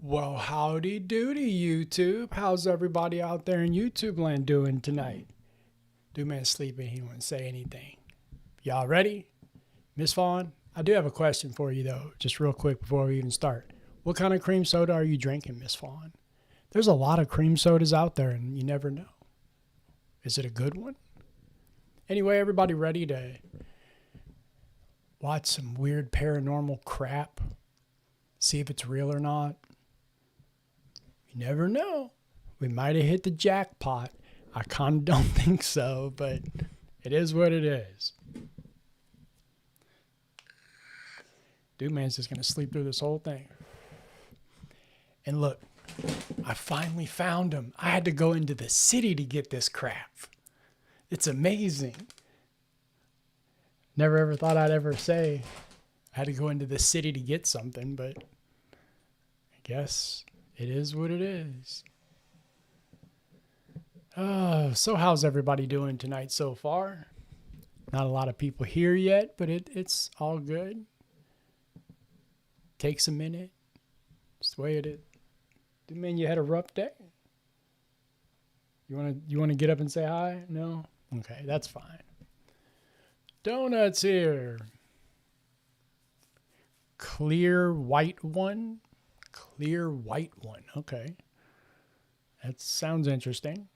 Well, howdy doody, YouTube. How's everybody out there in YouTube land doing tonight? Do man sleeping, he won't say anything. Y'all ready? Miss Fawn, I do have a question for you though, just real quick before we even start. What kind of cream soda are you drinking, Miss Fawn? There's a lot of cream sodas out there and you never know. Is it a good one? Anyway, everybody ready to watch some weird paranormal crap? See if it's real or not? You never know. We might have hit the jackpot. I kind of don't think so, but it is what it is. Dude, man's just going to sleep through this whole thing. And look, I finally found him. I had to go into the city to get this crap. It's amazing. Never ever thought I'd ever say I had to go into the city to get something, but I guess it is what it is. So how's everybody doing tonight so far? Not a lot of people here yet, but it's all good. Takes a minute. It's the way it is. Dude, man, you had a rough day? You wanna get up and say hi? No? Okay, that's fine. Donuts here. Clear white one. Clear white one. Okay. That sounds interesting.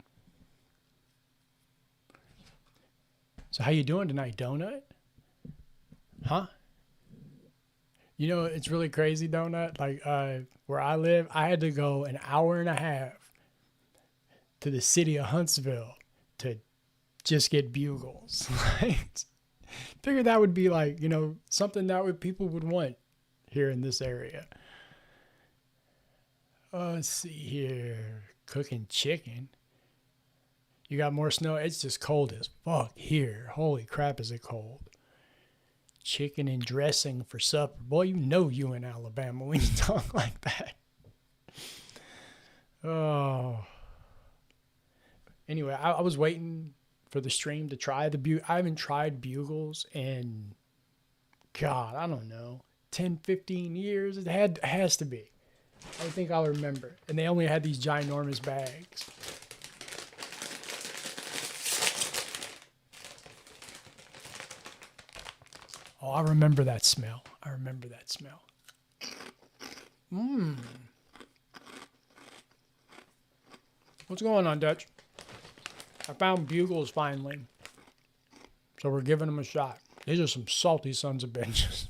So how you doing tonight, Donut? Huh? You know, it's really crazy, Donut. Like, where I live, I had to go an hour and a half to the city of Huntsville to just get bugles. Figured that would be like, you know, something that people would want here in this area. Let's see here. Cooking chicken. You got more snow? It's just cold as fuck here. Holy crap, is it cold. Chicken and dressing for supper. Boy, you know you in Alabama when you talk like that. Oh. Anyway, I was waiting for the stream to try the bugles. I haven't tried bugles in, God, I don't know, 10, 15 years. It has to be. I think I'll remember. And they only had these ginormous bags. Oh, I remember that smell. Mmm. What's going on, Dutch? I found bugles finally. So we're giving them a shot. These are some salty sons of bitches.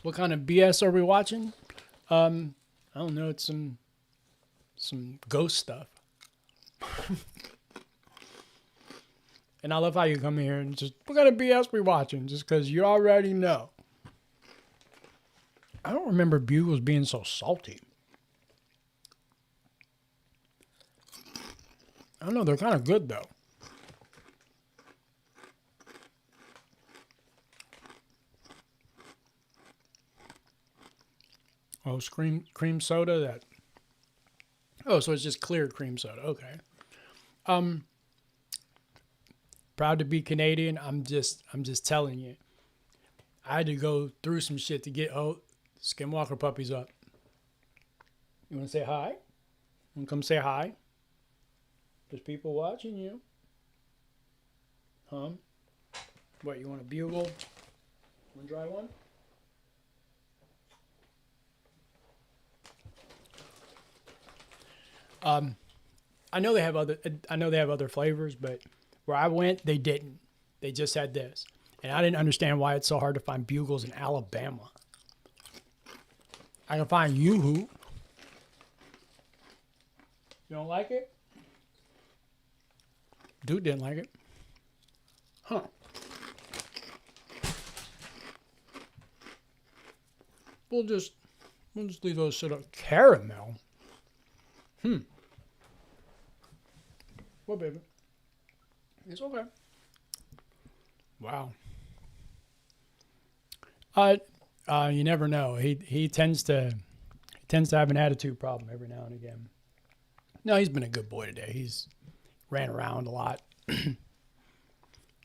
What kind of BS are we watching? I don't know. It's some ghost stuff. And I love how you come here and just, what kind of BS we watching? Just because you already know. I don't remember bugles being so salty. I don't know. They're kind of good, though. Oh, it's cream soda that. Oh, so it's just clear cream soda. Okay. Proud to be Canadian. I'm just telling you. I had to go through some shit to get Skinwalker puppies up. You want to say hi? Want to come say hi? There's people watching you. Huh? What, you want a bugle? Want to try one? I know they have other flavors, but where I went, they didn't. They just had this. And I didn't understand why it's so hard to find bugles in Alabama. I can find Yoo-Hoo. You don't like it? Dude didn't like it. Huh. We'll just leave those sit up. Caramel? Well, baby. It's okay. Wow. You never know. He tends to have an attitude problem every now and again. No, he's been a good boy today. He's ran around a lot.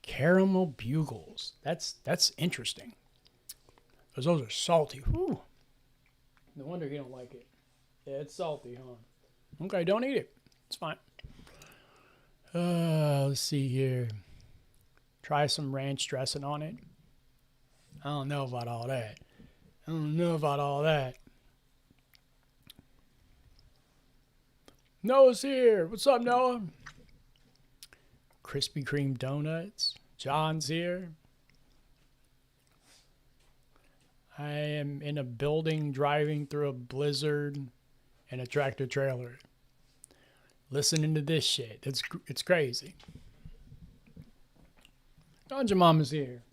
Caramel bugles. That's interesting. Because those are salty. Whew. No wonder he don't like it. Yeah, it's salty, huh? Okay, don't eat it. It's fine. Let's see here. Try some ranch dressing on it. I don't know about all that. Noah's here. What's up, Noah? Krispy Kreme donuts. John's here. I am in a building driving through a blizzard and a tractor trailer. Listening to this shit. It's crazy. Ganja Mama's here.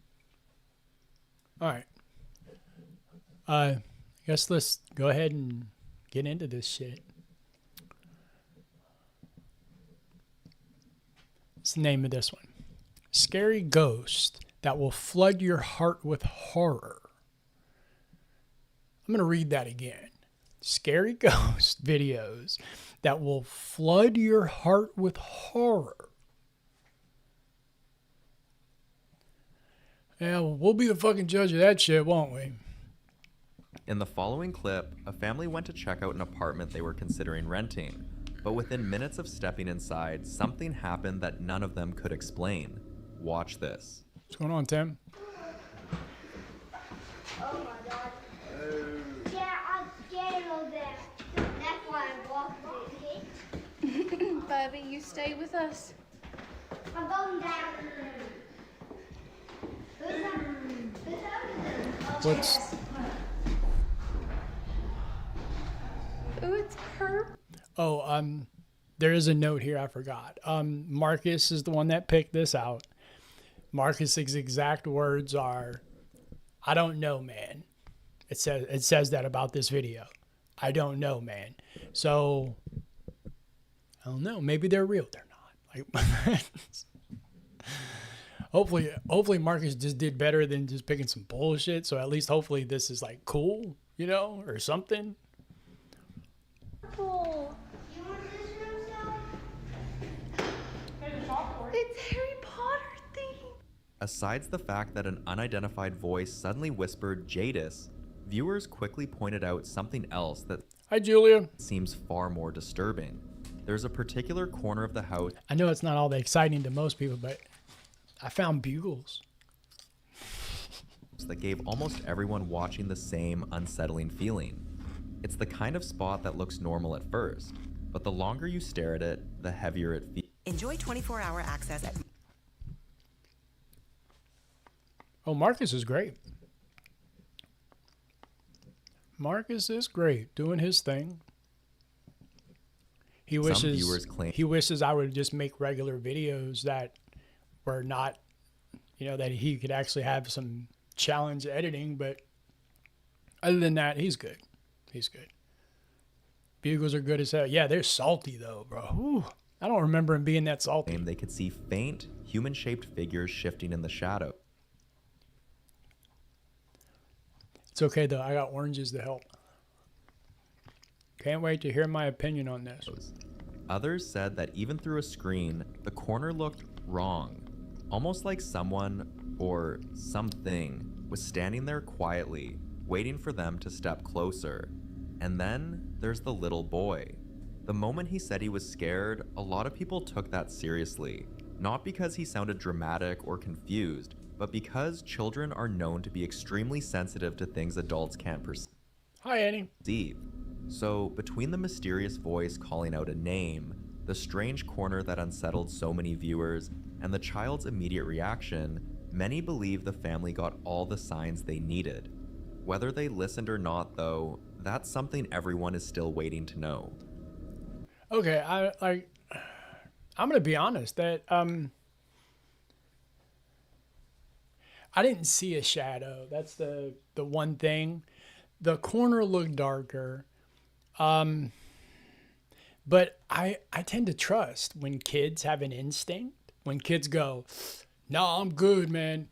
All right. I guess let's go ahead and get into this shit. What's the name of this one? Scary ghost that will flood your heart with horror. I'm going to read that again. Scary ghost videos that will flood your heart with horror. Yeah, well, we'll be the fucking judge of that shit, won't we? In the following clip, a family went to check out an apartment they were considering renting. But within minutes of stepping inside, something happened that none of them could explain. Watch this. What's going on, Tim? Oh my god. Yeah, I'm scared of that. That's why I walked it. Bubby, you stay with us. I'm going down. Who's What's... Ooh, it's her. Oh, there is a note here I forgot. Marcus is the one that picked this out. Marcus's exact words are, "I don't know, man." It says that about this video. I don't know, man. So I don't know. Maybe they're real. They're not. Like, hopefully Marcus just did better than just picking some bullshit. So at least hopefully this is like cool, you know, or something. Cool. You want this room, It's Harry Potter theme. Asides the fact that an unidentified voice suddenly whispered Jadis, viewers quickly pointed out something else that Hi, Julia. seems far more disturbing. There's a particular corner of the house I know it's not all that exciting to most people, but I found bugles. that gave almost everyone watching the same unsettling feeling. It's the kind of spot that looks normal at first, but the longer you stare at it, the heavier it feels. Enjoy 24-hour access at... Oh, Marcus is great. Marcus is great, doing his thing. He wishes I would just make regular videos that were not, you know, that he could actually have some challenge editing, but other than that, he's good. He's good. Bugles are good as hell. Yeah, they're salty though, bro. Whew. I don't remember him being that salty. They could see faint, human-shaped figures shifting in the shadow. It's okay though. I got oranges to help. Can't wait to hear my opinion on this. Others said that even through a screen, the corner looked wrong. Almost like someone or something was standing there quietly, waiting for them to step closer. And then there's the little boy. The moment he said he was scared, a lot of people took that seriously. Not because he sounded dramatic or confused, but because children are known to be extremely sensitive to things adults can't perceive. Hi, Annie. So between the mysterious voice calling out a name, the strange corner that unsettled so many viewers, and the child's immediate reaction, many believe the family got all the signs they needed. Whether they listened or not, though, that's something everyone is still waiting to know. Okay, I'm gonna be honest that I didn't see a shadow. That's the one thing. The corner looked darker. But I tend to trust when kids have an instinct. When kids go, "No, I'm good, man."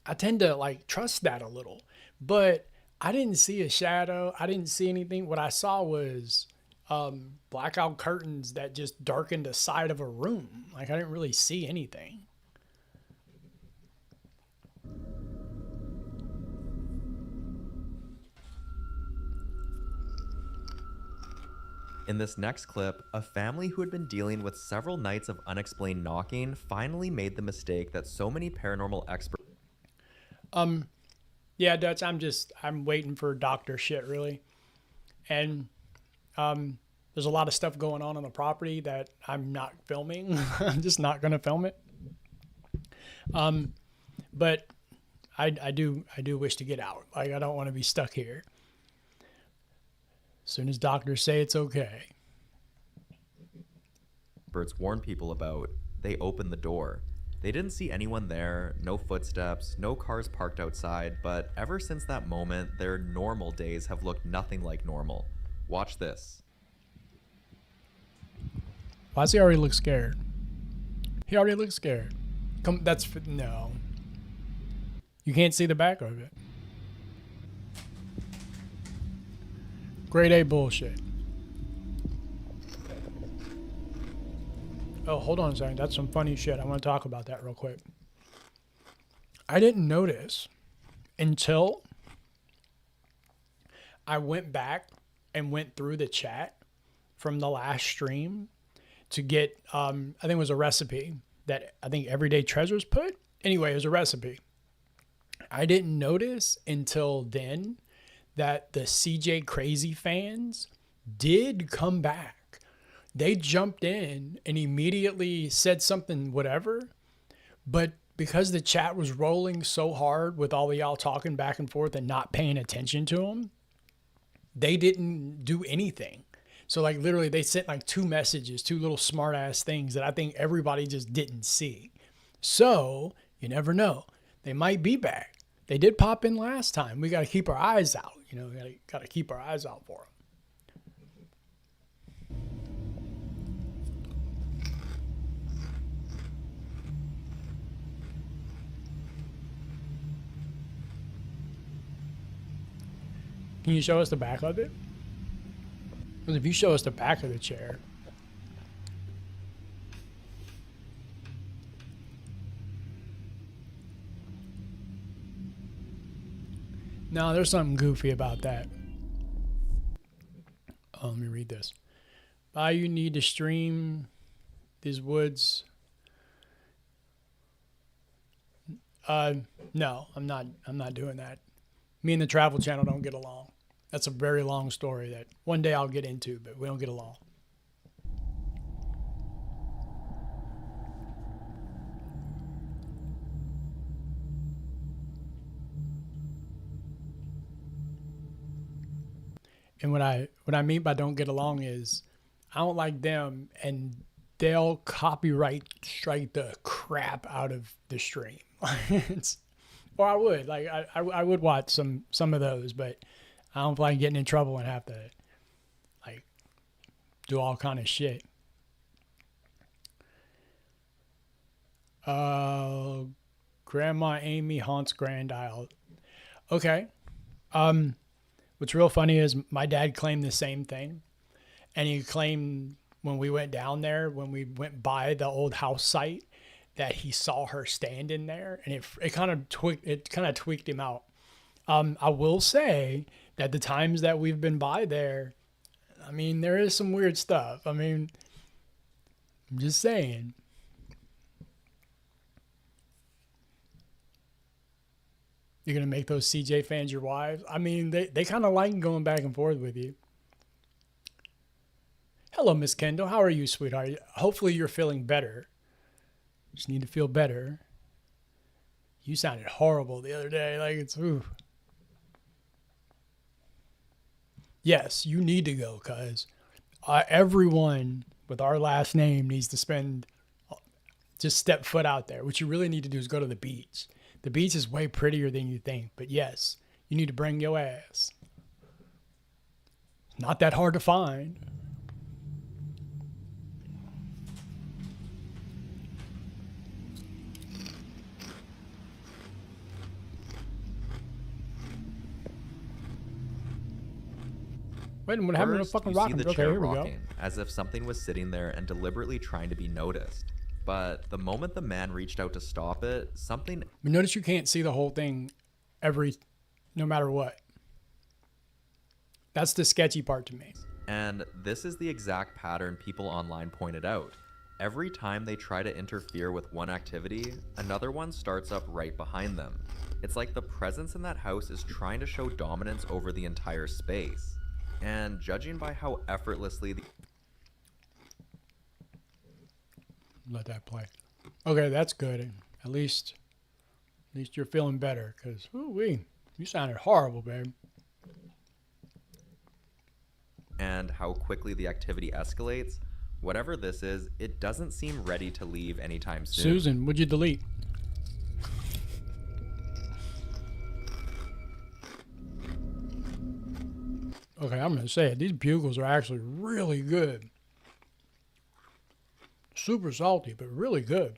I tend to like trust that a little. But I didn't see a shadow. I didn't see anything. What I saw was blackout curtains that just darkened the side of a room. Like I didn't really see anything. In this next clip, a family who had been dealing with several nights of unexplained knocking finally made the mistake that so many paranormal experts. Yeah, Dutch, I'm waiting for doctor shit, really. And there's a lot of stuff going on the property that I'm not filming. I'm just not going to film it. But I do wish to get out. Like, I don't want to be stuck here. As soon as doctors say it's okay. Experts warned people about, they opened the door. They didn't see anyone there, no footsteps, no cars parked outside, but ever since that moment, their normal days have looked nothing like normal. Watch this. Why does he already look scared? He already looks scared. Come, no. You can't see the back of it. Grade A bullshit. Oh, hold on a second. That's some funny shit. I want to talk about that real quick. I didn't notice until I went back and went through the chat from the last stream to get, I think it was a recipe that I think Everyday Treasures put. Anyway, it was a recipe. I didn't notice until then that the CJ Crazy fans did come back. They jumped in and immediately said something, whatever. But because the chat was rolling so hard with all of y'all talking back and forth and not paying attention to them, they didn't do anything. So like literally they sent like two messages, two little smart ass things that I think everybody just didn't see. So you never know. They might be back. They did pop in last time. We got to keep our eyes out. You know, we got to keep our eyes out for them. Can you show us the back of it? Because if you show us the back of the chair. No, there's something goofy about that. Oh, let me read this. Why you need to stream these woods? No, I'm not doing that. Me and the Travel Channel don't get along. That's a very long story that one day I'll get into, but we don't get along. And what I mean by don't get along is I don't like them and they'll copyright strike the crap out of the stream. Or I would. Like I would watch some of those, but I don't like getting in trouble and have to like do all kind of shit. Grandma Amy haunts Grand Isle. Okay. What's real funny is my dad claimed the same thing. And he claimed when we went down there, when we went by the old house site, that he saw her standing there, and it kind of tweaked him out. I will say that the times that we've been by there, I mean, there is some weird stuff. I mean, I'm just saying. You're going to make those CJ fans your wives? I mean, they kind of like going back and forth with you. Hello, Miss Kendall. How are you, sweetheart? Hopefully you're feeling better. Just need to feel better. You sounded horrible the other day. Like it's, ooh. Yes, you need to go, cuz everyone with our last name needs to just step foot out there. What you really need to do is go to the beach. The beach is way prettier than you think. But yes, you need to bring your ass. Not that hard to find. Wait, what happened to the fucking rocket? Okay, here we go. As if something was sitting there and deliberately trying to be noticed. But the moment the man reached out to stop it, something... But notice you can't see the whole thing no matter what. That's the sketchy part to me. And this is the exact pattern people online pointed out. Every time they try to interfere with one activity, another one starts up right behind them. It's like the presence in that house is trying to show dominance over the entire space. And judging by how effortlessly Let that play. Okay, that's good. At least you're feeling better, because you sounded horrible, babe. and how quickly the activity escalates, whatever this is, it doesn't seem ready to leave anytime soon. Susan, what'd you delete? Okay, I'm gonna say it. These bugles are actually really good. Super salty, but really good.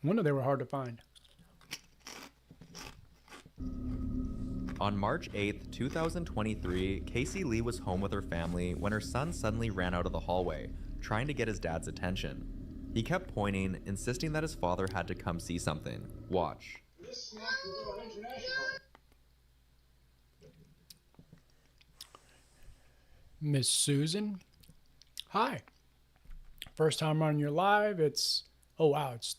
Wonder they were hard to find. On March 8th, 2023, Casey Lee was home with her family when her son suddenly ran out of the hallway, trying to get his dad's attention. He kept pointing, insisting that his father had to come see something. Watch. Miss Susan, hi. First time on your live. It's it's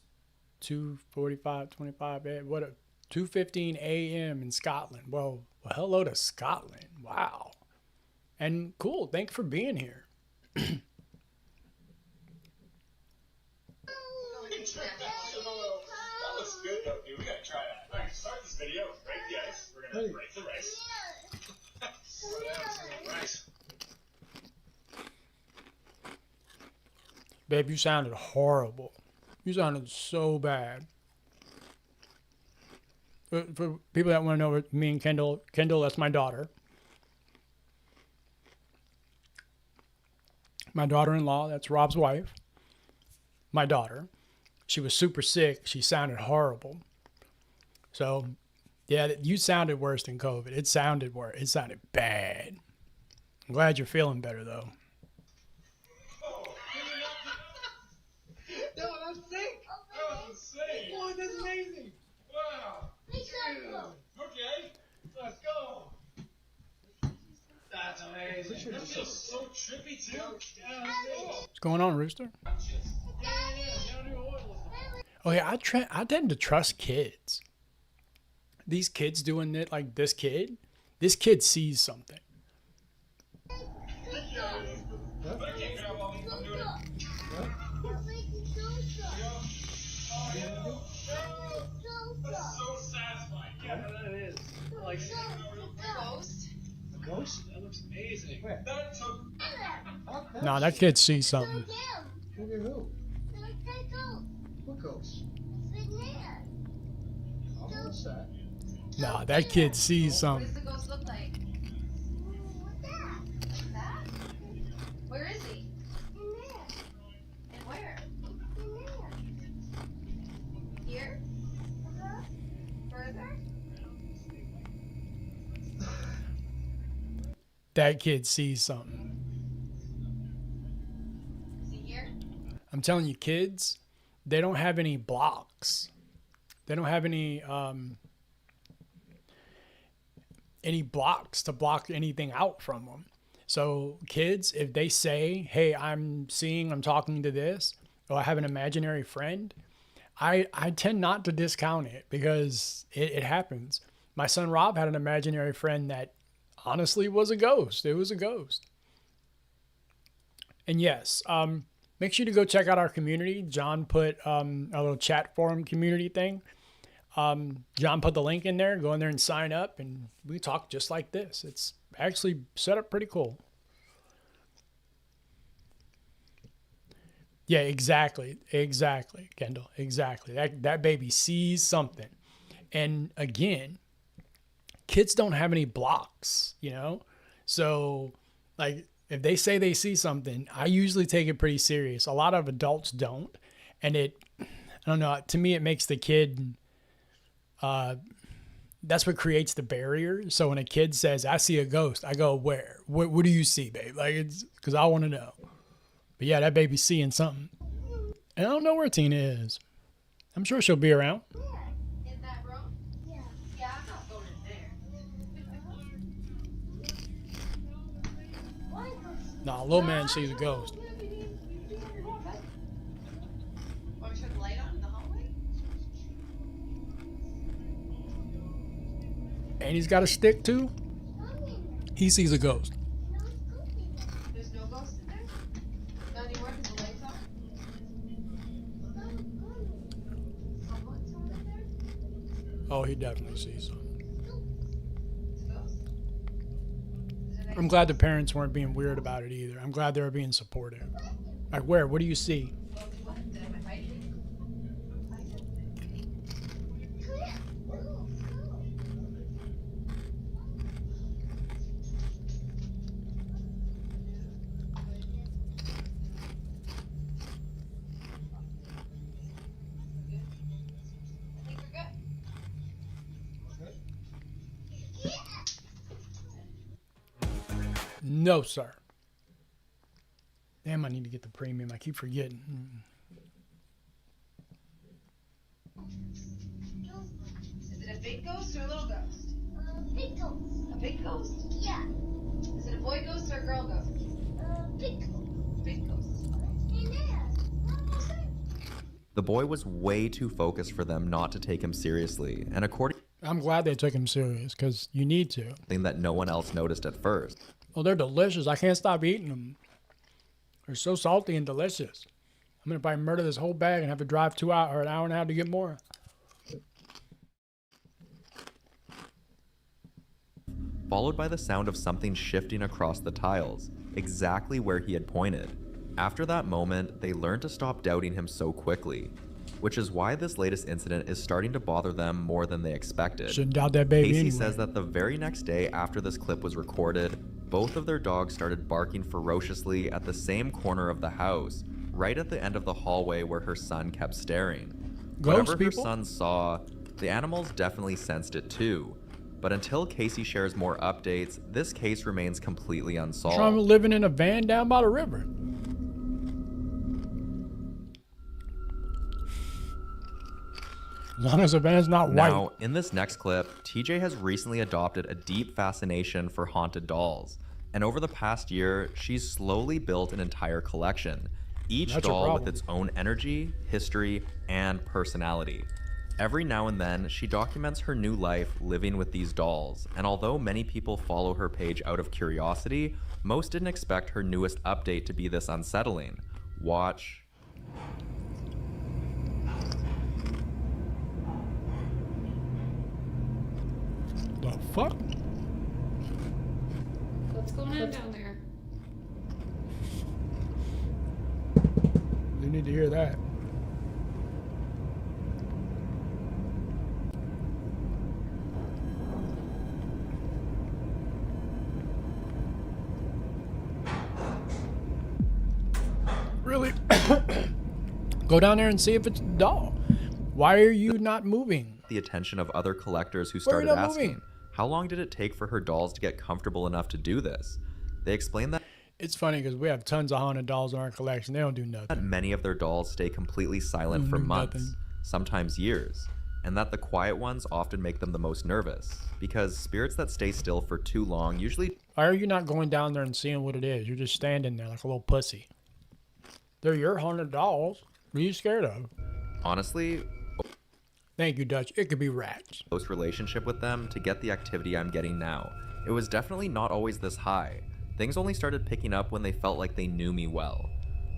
2:45, what a 2:15 a.m. in Scotland. Well, hello to Scotland. Wow. And cool. Thanks for being here. That looks good, though, dude. We gotta try that. All right, to start this video, break the ice. We're gonna break the rice. Rice. Babe, you sounded horrible. You sounded so bad. For people that want to know what me and Kendall, that's my daughter. My daughter-in-law, that's Rob's wife. My daughter. She was super sick. She sounded horrible. So, yeah, you sounded worse than COVID. It sounded worse. It sounded bad. I'm glad you're feeling better, though. No, I'm sick. Oh, I'm sick. Boy, that's amazing. Wow. Okay, let's go. That's amazing. That feels so trippy, too. Yeah, What's going on, Rooster? Oh, yeah, I tend to trust kids. These kids doing it, like this kid sees something. That's so satisfying. Yeah, that is. Like, Ghost? a ghost? That looks amazing. That took... Nah, that kid sees something. Look at who? What ghost? What's that? Nah, that kid sees What something. does the ghost look like? That? Where is he? And where? Here? Further? That kid sees something. Is he here? I'm telling you, kids, they don't have any blocks. They don't have any blocks to block anything out from them. So kids, if they say, hey, I'm talking to this, or I have an imaginary friend, I tend not to discount it because it happens. My son Rob had an imaginary friend that honestly was a ghost. It was a ghost. And yes, make sure to go check out our community. John put a little chat forum community thing. John put the link in there. Go in there and sign up, and we talk just like this. It's actually set up pretty cool. Yeah, exactly, Kendall, exactly. That baby sees something, and again, kids don't have any blocks, you know. So, like, if they say they see something, I usually take it pretty serious. A lot of adults don't, and I don't know. To me, it makes the kid. That's what creates the barrier. So when a kid says, I see a ghost, I go, where? What do you see, babe? Like, it's because I want to know. But yeah, that baby's seeing something. And I don't know where Tina is. I'm sure she'll be around. In that room? Yeah. Yeah, I'm not going in there. Nah, little man sees a ghost. Want me to turn the light on in the hallway? And he's got a stick too. He sees a ghost. There's no ghost in there? Not anymore because the light's on? Someone's over there? Oh, he definitely sees something. It's a ghost? Is it I'm glad the parents weren't being weird about it either. I'm glad they were being supportive. Like, where? What do you see? what? Did I fight it? I think we're good. No, sir. Damn, I need to get the premium. I keep forgetting. Is it a big ghost or a little ghost? Big ghost. A big ghost? Yeah. Is it a boy ghost or a girl ghost? Big ghost. Big ghost. Hey, there. What was it? The boy was way too focused for them not to take him seriously, and according I'm glad they took him serious because you need to. to something that no one else noticed at first. Oh, they're delicious. I can't stop eating them. They're so salty and delicious. I'm going to probably murder this whole bag and have to drive 2 hours or an hour and a half to get more. Followed by the sound of something shifting across the tiles, exactly where he had pointed. After that moment, they learned to stop doubting him so quickly, which is why this latest incident is starting to bother them more than they expected. Shouldn't doubt that baby Casey anyway. says that the very next day after this clip was recorded, both of their dogs started barking ferociously at the same corner of the house, right at the end of the hallway where her son kept staring. Ghost Whatever her people? son saw, the animals definitely sensed it too. But until Casey shares more updates, this case remains completely unsolved. Trying living in a van down by the river. As long as the van's not white. Now, in this next clip, TJ has recently adopted a deep fascination for haunted dolls. And over the past year, she's slowly built an entire collection, each That's your doll with problem. its own energy, history, and personality. Every now and then, she documents her new life living with these dolls, and although many people follow her page out of curiosity, most didn't expect her newest update to be this unsettling. Watch. The fuck? What's going on down there? You need to hear that. Really? Go down there and see if it's a doll. Why are you not moving? The attention of other collectors who Why are you started not asking, moving? how long did it take for her dolls to get comfortable enough to do this? They explained that It's funny because we have tons of haunted dolls in our collection. They don't do nothing. many of their dolls stay completely silent for do months, nothing. sometimes years, and that the quiet ones often make them the most nervous, because spirits that stay still for too long usually Why are you not going down there and seeing what it is? You're just standing there like a little pussy. They're your haunted dolls. What are you scared of? honestly Thank you, Dutch. It could be rats. close relationship with them to get the activity I'm getting now. It was definitely not always this high. Things only started picking up when they felt like they knew me well.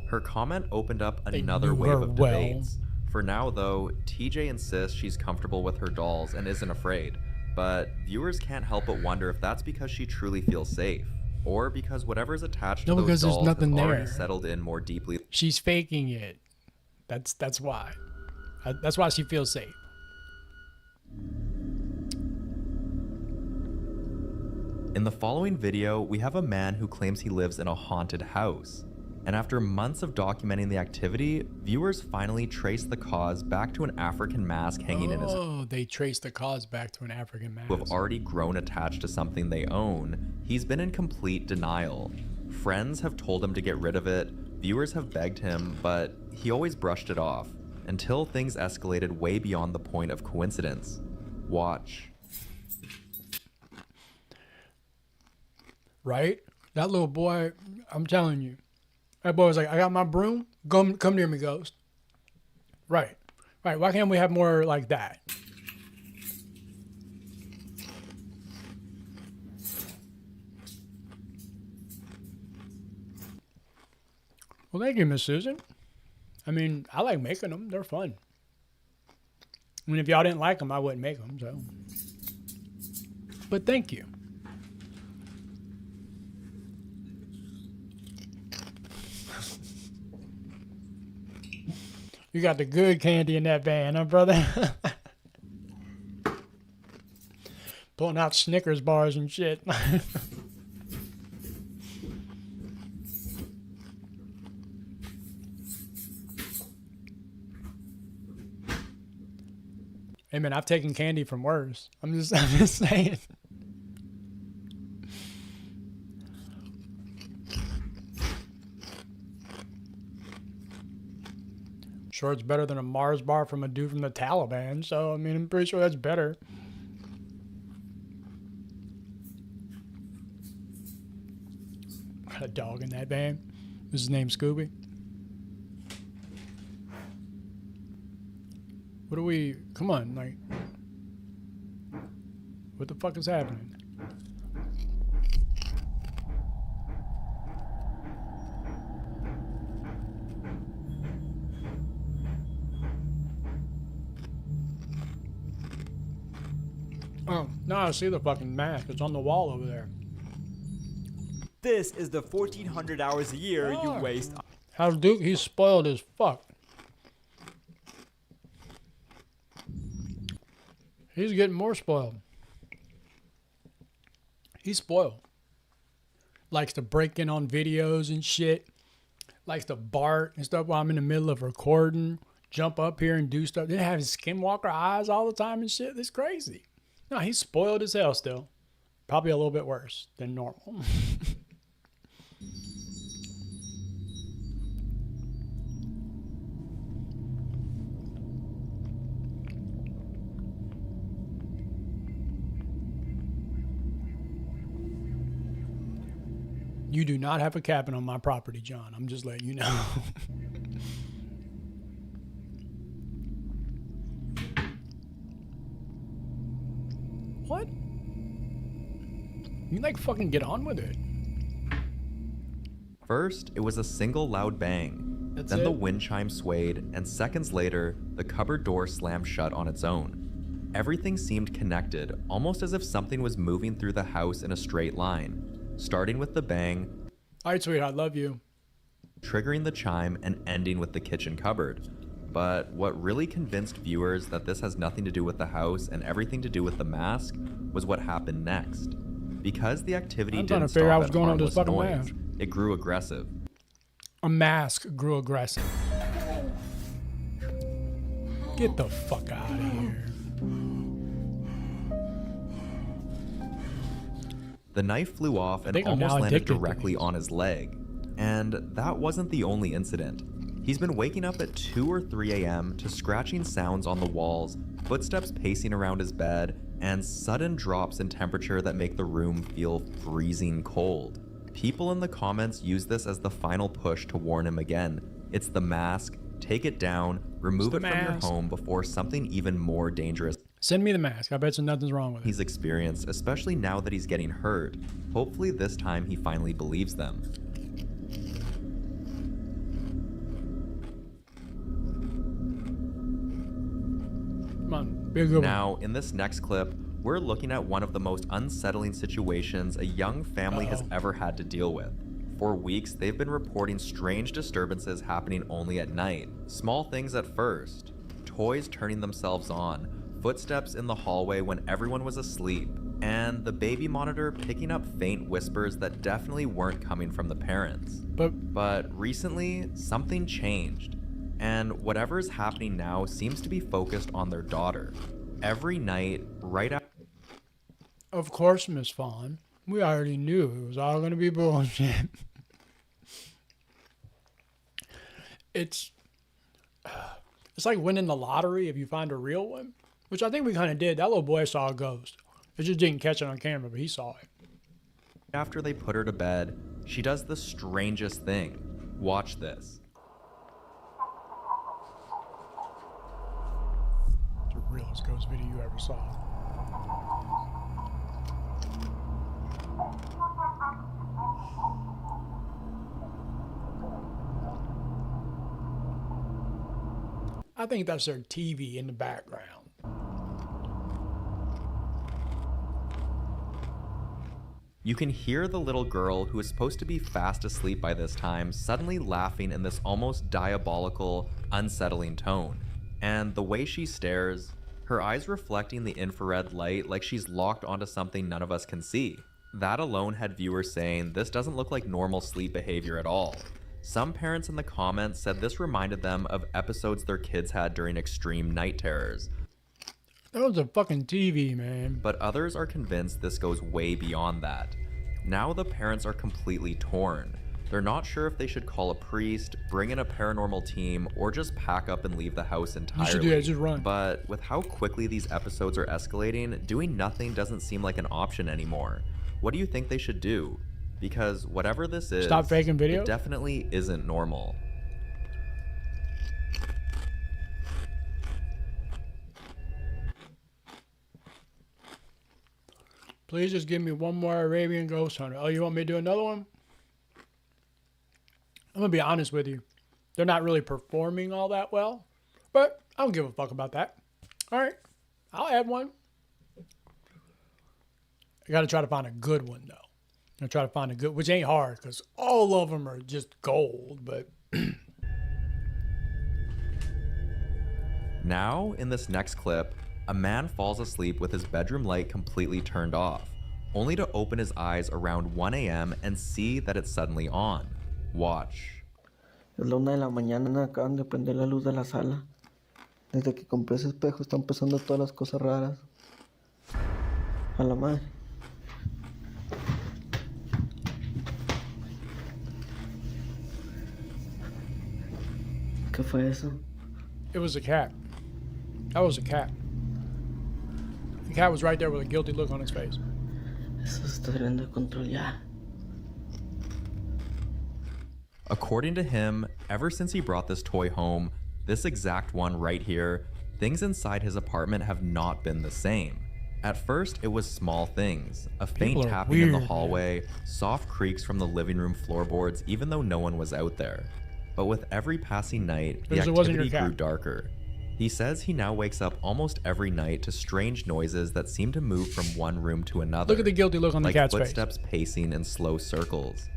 Her comment opened up They another knew wave her of well. debates. For now, though, TJ insists she's comfortable with her dolls and isn't afraid. But viewers can't help but wonder if that's because she truly feels safe, or because whatever's attached No, to those because there's dolls has nothing already there. settled in more deeply. She's faking it. That's why. That's why she feels safe. In the following video, we have a man who claims he lives in a haunted house. And after months of documenting the activity, viewers finally traced the cause back to an African mask hanging in his Oh, they traced the cause back to an African mask. who have already grown attached to something they own. He's been in complete denial. Friends have told him to get rid of it, viewers have begged him, but he always brushed it off, until things escalated way beyond the point of coincidence. Watch. Right? That little boy, I'm telling you, that boy was like, I got my broom. Come near me, ghost. Right. Right. Why can't we have more like that? Well, thank you, Miss Susan. I mean, I like making them. They're fun. I mean, if y'all didn't like them, I wouldn't make them, so. But thank you. You got the good candy in that van, huh, brother? Pulling out Snickers bars and shit. Hey man, I've taken candy from worse. I'm just saying. Sure, it's better than a Mars bar from a dude from the Taliban. So I mean, I'm pretty sure that's better. Got a dog in that van. Is his name Scooby? What do we... Come on, like... What the fuck is happening? Oh, no, I see the fucking mask. It's on the wall over there. This is the 1,400 hours a year you Oh. waste. How Duke, he's spoiled as fuck. He's getting more spoiled. He's spoiled. Likes to break in on videos and shit. Likes to bark and stuff while I'm in the middle of recording. Jump up here and do stuff. Then have his skinwalker eyes all the time and shit. It's crazy. No, he's spoiled as hell still. Probably a little bit worse than normal. You do not have a cabin on my property, John. I'm just letting you know. What? You like fucking get on with it. First, it was a single loud bang. That's Then it? the wind chime swayed, and seconds later, the cupboard door slammed shut on its own. Everything seemed connected, almost as if something was moving through the house in a straight line, starting with the bang, All right, sweetheart, love you. triggering the chime, and ending with the kitchen cupboard. But what really convinced viewers that this has nothing to do with the house and everything to do with the mask was what happened next. Because the activity I'm trying didn't to figure stop out what's at going on with this harmless fucking noise, mask. it grew aggressive. A mask grew aggressive. Get the fuck out of here. The knife flew off and think I'm almost now landed addicted to directly these. on his leg. And that wasn't the only incident. He's been waking up at 2 or 3 a.m. to scratching sounds on the walls, footsteps pacing around his bed, and sudden drops in temperature that make the room feel freezing cold. People in the comments use this as the final push to warn him again. It's the mask, take it down, remove the it from your mask. home before something even more dangerous Send me the mask. I bet you nothing's wrong with it. he's experienced, especially now that he's getting hurt. Hopefully this time he finally believes them. Come on, be a good one. Now, in this next clip, we're looking at one of the most unsettling situations a young family has ever had to deal with. For weeks, they've been reporting strange disturbances happening only at night. Small things at first. Toys turning themselves on, footsteps in the hallway when everyone was asleep, and the baby monitor picking up faint whispers that definitely weren't coming from the parents. But recently, something changed, and whatever's happening now seems to be focused on their daughter. Every night, right after Of course, Miss Fawn. We already knew it was all going to be bullshit. It's like winning the lottery if you find a real one, which I think we kind of did. That little boy saw a ghost. It just didn't catch it on camera, but he saw it. after they put her to bed, she does the strangest thing. Watch this. The realest ghost video you ever saw. I think that's their TV in the background. You can hear the little girl, who is supposed to be fast asleep by this time, suddenly laughing in this almost diabolical, unsettling tone. And the way she stares, her eyes reflecting the infrared light like she's locked onto something none of us can see. That alone had viewers saying this doesn't look like normal sleep behavior at all. Some parents in the comments said this reminded them of episodes their kids had during extreme night terrors. That was a fucking TV, man. But others are convinced this goes way beyond that. Now the parents are completely torn. They're not sure if they should call a priest, bring in a paranormal team, or just pack up and leave the house entirely. You should do that, just run. But with how quickly these episodes are escalating, doing nothing doesn't seem like an option anymore. What do you think they should do? Because whatever this is, stop faking video? It definitely isn't normal. Please just give me one more Arabian Ghost Hunter. Oh, you want me to do another one? I'm going to be honest with you. They're not really performing all that well. But I don't give a fuck about that. All right. I'll add one. I got to try to find a good one, though. I'm try to find a good, which ain't hard because all of them are just gold. But now, in this next clip, a man falls asleep with his bedroom light completely turned off, only to open his eyes around 1 a.m. and see that it's suddenly on. Watch. Es la 1 de la mañana, acaban de prender la luz de la sala. Desde que compré ese espejo están pasando todas las cosas raras. A la madre. ¿Qué fue eso? it was a cat. That was a cat. The cat was right there with a guilty look on his face. Eso está saliendo de control ya. According to him, ever since he brought this toy home, this exact one right here, things inside his apartment have not been the same. At first, it was small things, a faint People are tapping in the weird, hallway, soft creaks from the living room floorboards even though no one was out there. But with every passing night, the Because it wasn't your activity cat. grew darker. He says he now wakes up almost every night to strange noises that seem to move from one room to another. Look at the guilty look on the like cat's face. footsteps pacing in slow circles.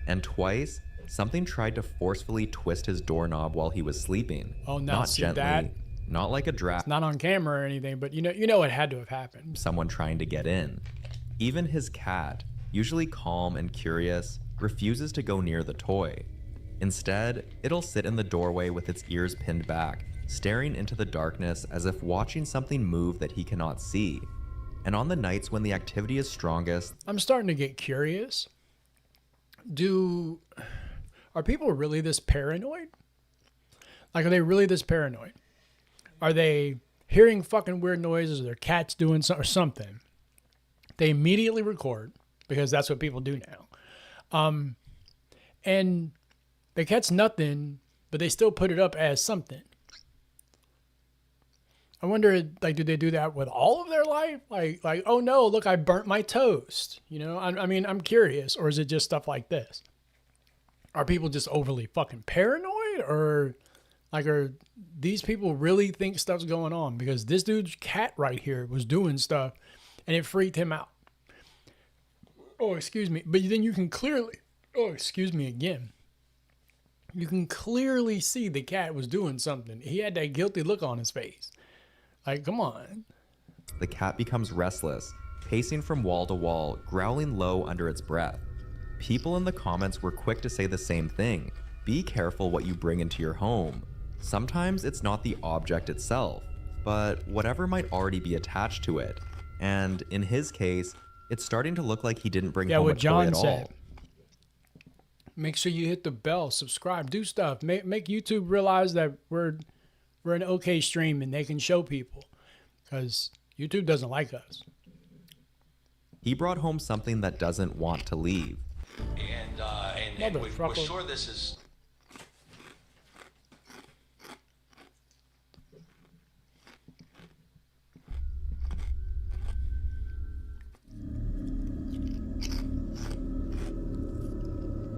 And twice, something tried to forcefully twist his doorknob while he was sleeping. Oh, now not see gently, that? not like a draft. Not on camera or anything, but you know it had to have happened. Someone trying to get in. Even his cat, usually calm and curious, refuses to go near the toy. Instead, it'll sit in the doorway with its ears pinned back, staring into the darkness as if watching something move that he cannot see. And on the nights when the activity is strongest, I'm starting to get curious. Are people really this paranoid? Like, are they really this paranoid? Are they hearing fucking weird noises or their cat's doing or something? They immediately record because that's what people do now. And they catch nothing, but they still put it up as something. I wonder, like, do they do that with all of their life? Like, oh no, look, I burnt my toast. You know, I mean, I'm curious. Or is it just stuff like this? Are people just overly fucking paranoid? Or, like, are these people really think stuff's going on? Because this dude's cat right here was doing stuff, and it freaked him out. Oh, excuse me. But then you can clearly, oh, excuse me again. You can clearly see the cat was doing something. He had that guilty look on his face. Like, come on. the cat becomes restless, pacing from wall to wall, growling low under its breath. People in the comments were quick to say the same thing. Be careful what you bring into your home. Sometimes it's not the object itself, but whatever might already be attached to it. And in his case, it's starting to look like he didn't bring home a toy at all. Make sure you hit the bell, subscribe, do stuff. Make YouTube realize that we're an okay stream and they can show people, because YouTube doesn't like us. He brought home something that doesn't want to leave. And we're sure this is.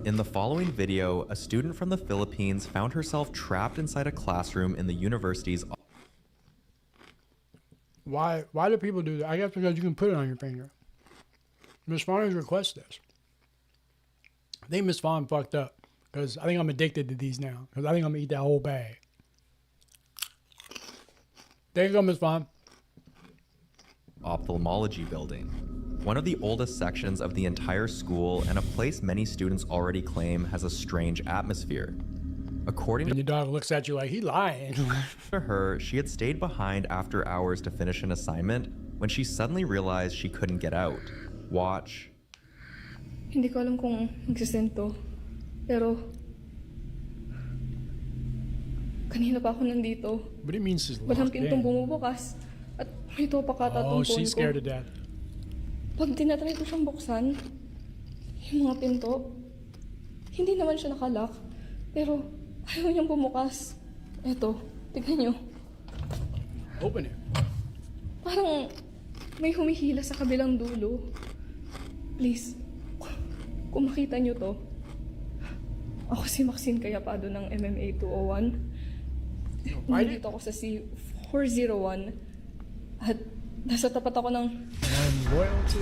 In the following video, a student from the Philippines found herself trapped inside a classroom in the university's. Why do people do that? I guess because you can put it on your finger. Miss Fawn's request this. I think Miss Fawn fucked up because I think I'm addicted to these now because I think I'm gonna eat that whole bag. There you go, Miss Fawn. Ophthalmology building, one of the oldest sections of the entire school and a place many students already claim has a strange atmosphere. According And your dog looks at you like he lying. to her, she had stayed behind after hours to finish an assignment when she suddenly realized she couldn't get out. Watch. Hindi ko alam kung magsisend to. Pero kanina pa ako nandito. What do you mean she's Walang locked pintong in? bumubukas. At ito pa Oh, katatong phone she's ko. scared to death. Pag tinatry ko siyang buksan, yung mga pinto, hindi naman siya nakalock. Pero ayaw niyang bumukas. Eto, tignan niyo. Open it. Parang may humihila sa kabilang dulo. Please, kung makita niyo to, ako si Maxine Cayapado ng MMA 201. Nandito ako sa C401 at nasa tapat ako ng... And royalty.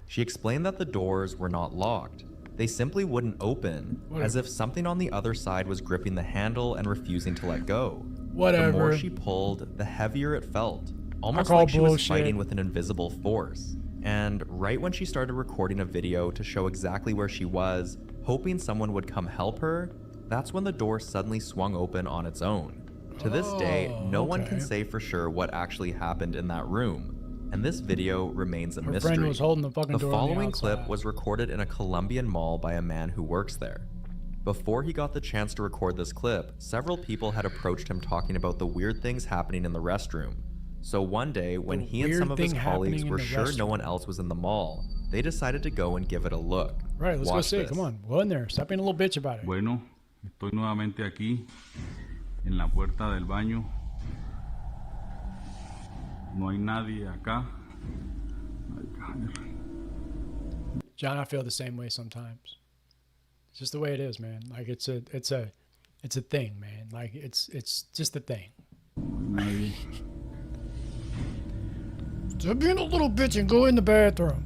She explained that the doors were not locked. They simply wouldn't open, as if something on the other side was gripping the handle and refusing to let go. Whatever. The more she pulled, the heavier it felt, almost call like she was bullshit. fighting with an invisible force. And right when she started recording a video to show exactly where she was, hoping someone would come help her, that's when the door suddenly swung open on its own. To this day, no one can say for sure what actually happened in that room, and this video remains a Her mystery. friend was holding the fucking door on the following clip outside. was recorded in a Colombian mall by a man who works there. Before he got the chance to record this clip, several people had approached him talking about the weird things happening in the restroom. So one day, when he and some of his colleagues were sure no one else was in the mall, they decided to go and give it a look. Right, let's go Watch see it. this. Come on, go in there. Stop being a little bitch about it. Bueno, estoy nuevamente aquí, en la puerta del baño. No hay nadie acá. John, I feel the same way sometimes. It's just the way it is, man. Like it's a thing, man. Like it's just a thing. Nadie. Stop being a little bitch and go in the bathroom.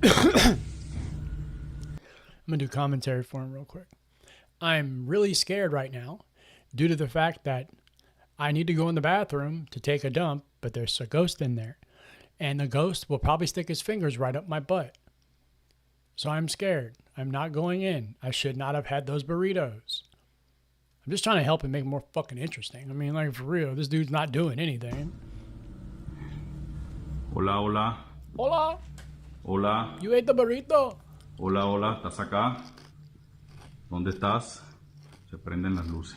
I'm gonna do commentary for him real quick. I'm really scared right now due to the fact that I need to go in the bathroom to take a dump, but there's a ghost in there. And the ghost will probably stick his fingers right up my butt. So I'm scared. I'm not going in. I should not have had those burritos. I'm just trying to help it make it more fucking interesting. I mean, like, for real, this dude's not doing anything. Hola, hola. Hola, Hola. you ate the burrito? Hola, hola. ¿Estás acá? ¿Dónde estás? Se prenden las luces.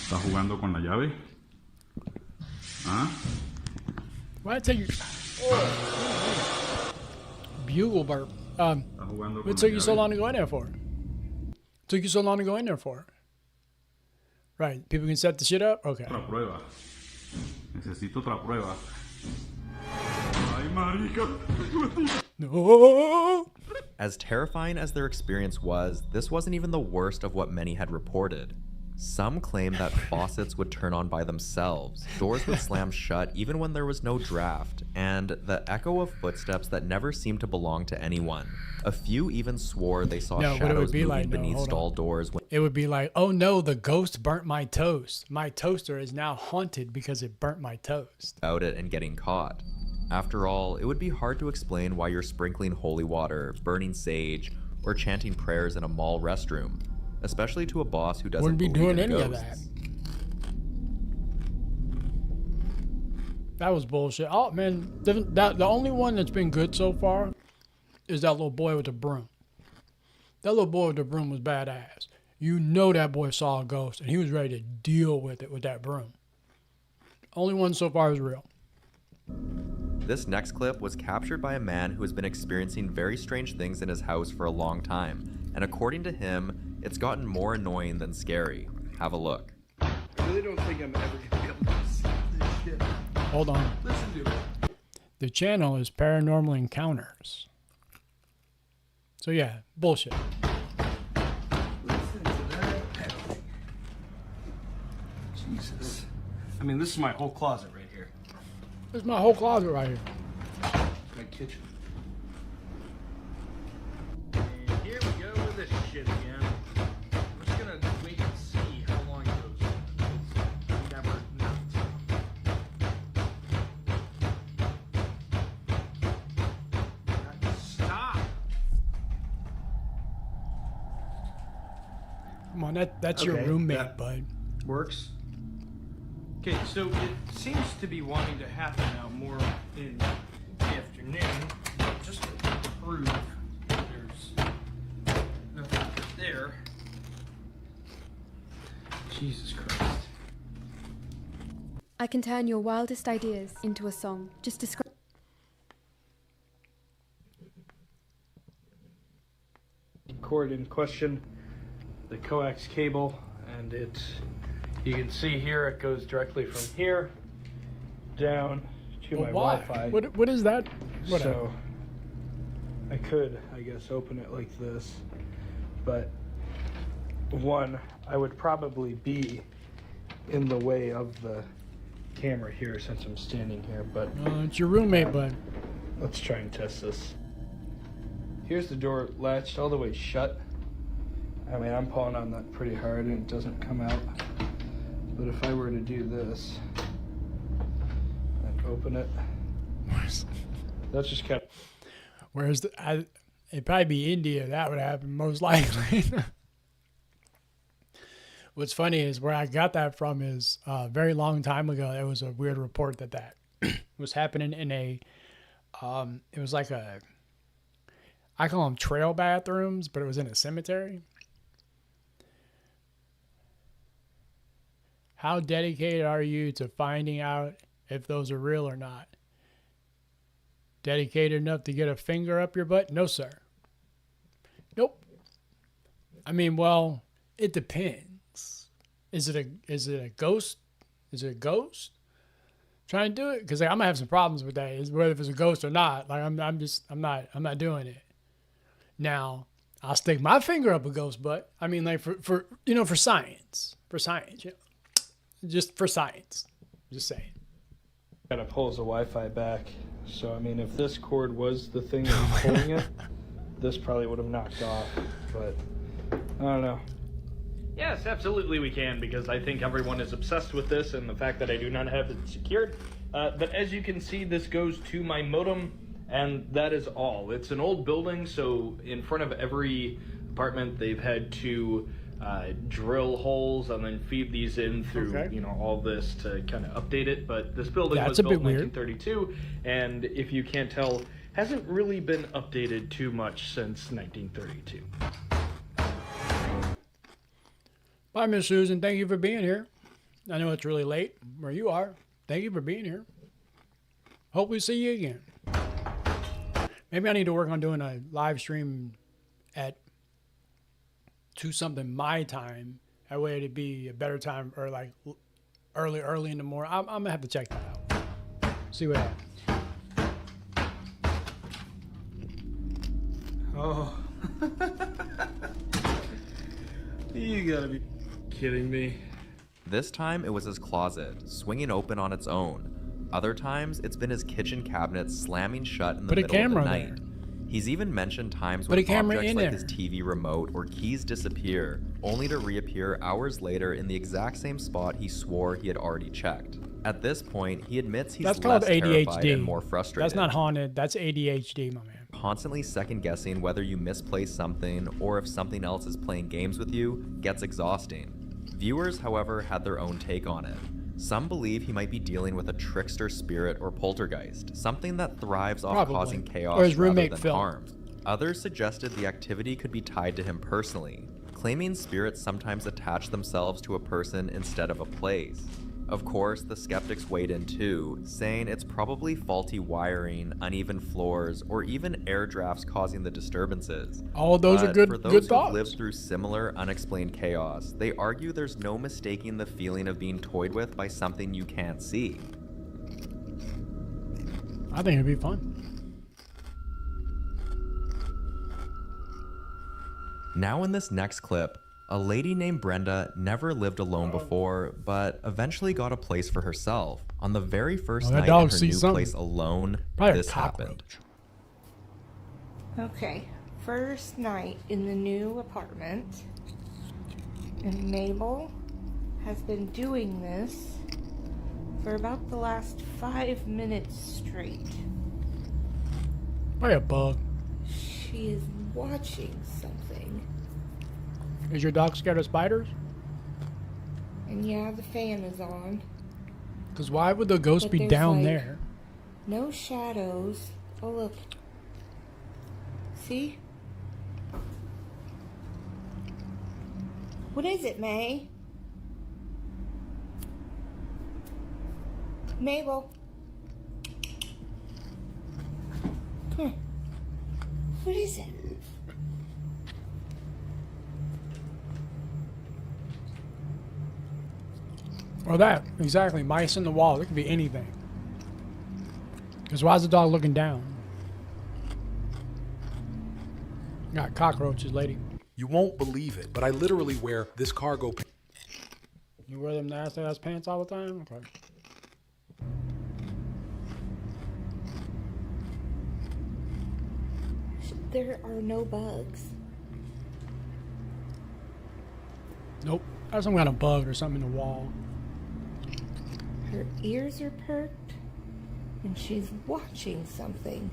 ¿Estás jugando con la llave? ¿Ah? Why did I take your... Bugle burp. ¿Estás jugando con What la took you so llave? long to go in there for? Took you so long to go in there for? Right, people can set the shit up? Okay. Otra prueba. Necesito otra prueba. Ay, marica. No. As terrifying as their experience was, this wasn't even the worst of what many had reported. Some claimed that faucets would turn on by themselves, doors would slam shut even when there was no draft, and the echo of footsteps that never seemed to belong to anyone. A few even swore they saw No, what it would shadows be moving like- no, beneath hold stall on. doors when It would be like, oh no, the ghost burnt my toast. My toaster is now haunted because it burnt my toast. out it and getting caught. After all, it would be hard to explain why you're sprinkling holy water, burning sage, or chanting prayers in a mall restroom, especially to a boss who doesn't Wouldn't be believe doing in any ghosts. of that. That was bullshit. Oh man, the only one that's been good so far is that little boy with the broom. That little boy with the broom was badass. You know that boy saw a ghost and he was ready to deal with it with that broom. Only one so far is real. This next clip was captured by a man who has been experiencing very strange things in his house for a long time, and according to him, it's gotten more annoying than scary. Have a look. I really don't think I'm ever gonna be able to see this shit. Hold on. Listen to it. The channel is Paranormal Encounters. So yeah, bullshit. Listen to that pounding. Jesus. I mean, this is my whole closet right here. This is my whole closet right here. My kitchen. And here we go with this shit again. We're just gonna wait and see how long it goes. You never know. Stop! Come on, that's your Okay, roommate, that- bud. Works. Okay, so it seems to be wanting to happen now more in the afternoon. Just to prove there's nothing there. Jesus Christ. I can turn your wildest ideas into a song. Just describe. Cord in question, the coax cable, and you can see here it goes directly from here down to my Why? Wi-Fi. What is that? Whatever. So I could, I guess, open it like this, but one, I would probably be in the way of the camera here since I'm standing here, but It's your roommate, bud. let's try and test this. Here's the door latched all the way shut. I mean, I'm pulling on that pretty hard and it doesn't come out. But if I were to do this and open it, that's just kind of... Whereas it'd probably be India that would happen most likely. What's funny is where I got that from is a very long time ago. There was a weird report that was happening in a. It was like a. I call them trail bathrooms, but it was in a cemetery. How dedicated are you to finding out if those are real or not? Dedicated enough to get a finger up your butt? No, sir. Nope. I mean, well, it depends. Is it a ghost? Is it a ghost? Trying to do it? Because I'm gonna have some problems with that. Is whether if it's a ghost or not. Like I'm not doing it. Now, I'll stick my finger up a ghost butt. I mean, like for science. For science, just for science. Just saying. kind of pulls the Wi-Fi back. So, I mean, if this cord was the thing that was pulling it, this probably would have knocked off. But, I don't know. Yes, absolutely we can, because I think everyone is obsessed with this and the fact that I do not have it secured. But as you can see, this goes to my modem, and that is all. It's an old building, so in front of every apartment, they've had to drill holes and then feed these in through, all this to kind of update it. But this building was built in 1932, and if you can't tell, hasn't really been updated too much since 1932. Bye, Miss Susan. Thank you for being here. I know it's really late where you are. Thank you for being here. Hope we see you again. Maybe I need to work on doing a live stream at 2-something my time. That way it'd be a better time, or like early in the morning. I'm gonna have to check that out. See what happens. Oh. You gotta be kidding me. This time it was his closet, swinging open on its own. Other times it's been his kitchen cabinet slamming shut in the middle of the night. He's even mentioned times when objects like his TV remote or keys disappear, only to reappear hours later in the exact same spot he swore he had already checked. At this point, he admits he's less terrified and more frustrated. That's not haunted, that's ADHD, my man. Constantly second-guessing whether you misplaced something or if something else is playing games with you gets exhausting. Viewers, however, had their own take on it. Some believe he might be dealing with a trickster spirit or poltergeist, something that thrives off causing chaos rather than harm. Others suggested the activity could be tied to him personally, claiming spirits sometimes attach themselves to a person instead of a place. Of course, the skeptics weighed in too, saying it's probably faulty wiring, uneven floors, or even air drafts causing the disturbances. All those are good For those good who've thoughts. lived through similar unexplained chaos, they argue there's no mistaking the feeling of being toyed with by something you can't see. I think it'd be fun. Now in this next clip, a lady named Brenda never lived alone before, but eventually got a place for herself. On the very first that night dog in her sees new something. place alone, Probably a this happened. Okay, first night in the new apartment, and Mabel has been doing this for about the last 5 minutes straight. Probably a bug. She is watching something. Is your dog scared of spiders? And yeah, the fan is on. Because why would the ghost But be there's, down like, there? No shadows. Oh, look. See? What is it, May? Mabel. Come here. What is it? Or that, exactly. Mice in the wall. It could be anything. Because why is the dog looking down? Got cockroaches, lady. You won't believe it, but I literally wear this cargo pants. You wear them nasty ass pants all the time? Okay. There are no bugs. Nope. That's some kind of bug or something in the wall. Her ears are perked, and she's watching something.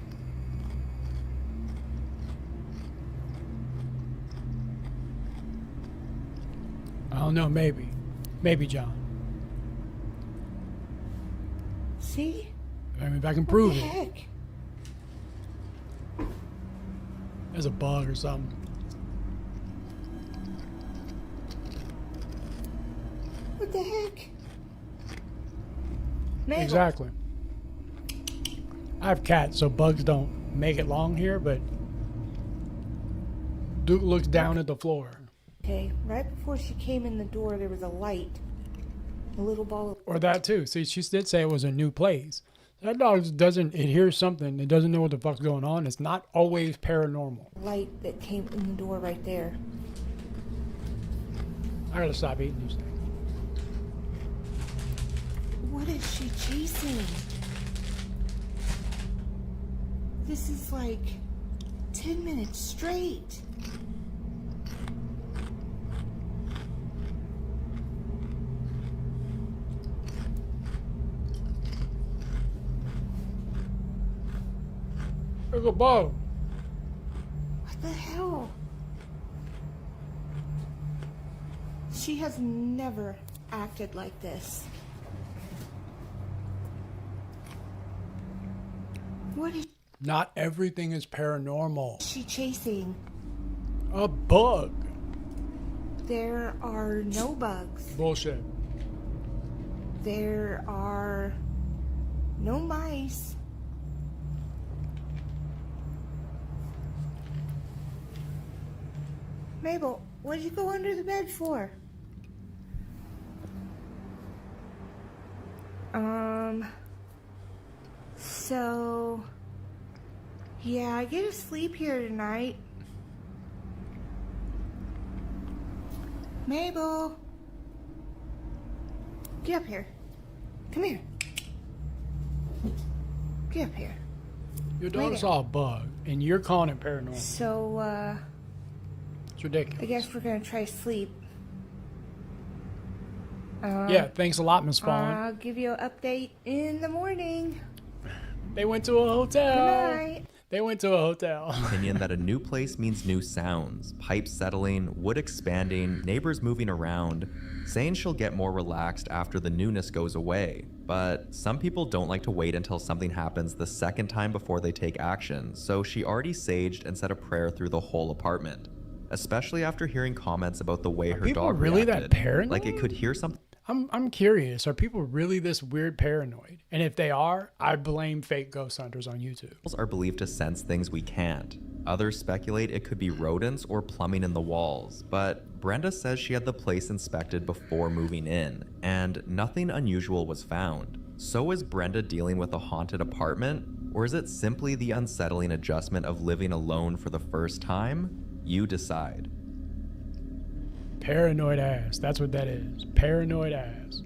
I don't know, maybe. Maybe, John. See? Maybe if I can prove What the it. heck? There's a bug or something. What the heck? Mabel. Exactly. I have cats, so bugs don't make it long here, but Duke looks down at the floor. Okay, right before she came in the door, there was a light. A little ball Or that too. See, she did say it was a new place. That dog doesn't, it hears something, it doesn't know what the fuck's going on. It's not always paranormal. of light that came in the door right there. I gotta stop eating these things. What is she chasing? This is like 10 minutes straight. There's a bug. What the hell? She has never acted like this. What is Not everything is paranormal. she chasing? A bug. There are no bugs. Bullshit. There are no mice. Mabel, what did you go under the bed for? So, yeah, I get to sleep here tonight. Mabel, get up here. Come here. Get up here. Your Lay dog down. saw a bug, and you're calling it paranormal. So, It's ridiculous. I guess we're gonna try sleep. Yeah, thanks a lot, Miss Fawn. I'll give you an update in the morning. They went to a hotel. Good night. They went to a hotel. Opinion that a new place means new sounds, pipes settling, wood expanding, neighbors moving around, saying she'll get more relaxed after the newness goes away. But some people don't like to wait until something happens the second time before they take action, so she already saged and said a prayer through the whole apartment. Especially after hearing comments about the way her people dog really that reacted. paranoid? Like it could hear something. I'm curious. Are people really this weird paranoid? And if they are, I blame fake ghost hunters on YouTube. Are believed to sense things we can't. Others speculate it could be rodents or plumbing in the walls, but Brenda says she had the place inspected before moving in, and nothing unusual was found. So is Brenda dealing with a haunted apartment, or is it simply the unsettling adjustment of living alone for the first time? You decide. Paranoid ass. That's what that is. Paranoid ass.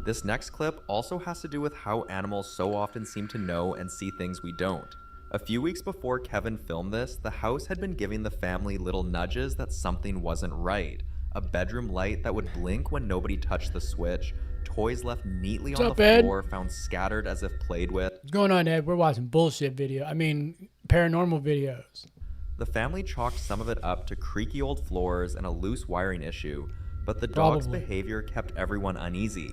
This next clip also has to do with how animals so often seem to know and see things we don't. A few weeks before Kevin filmed this, the house had been giving the family little nudges that something wasn't right. A bedroom light that would blink when nobody touched the switch, toys left neatly on the floor, found scattered as if played with. What's going on, Ed? We're watching bullshit paranormal videos. The family chalked some of it up to creaky old floors and a loose wiring issue, but the dog's behavior kept everyone uneasy.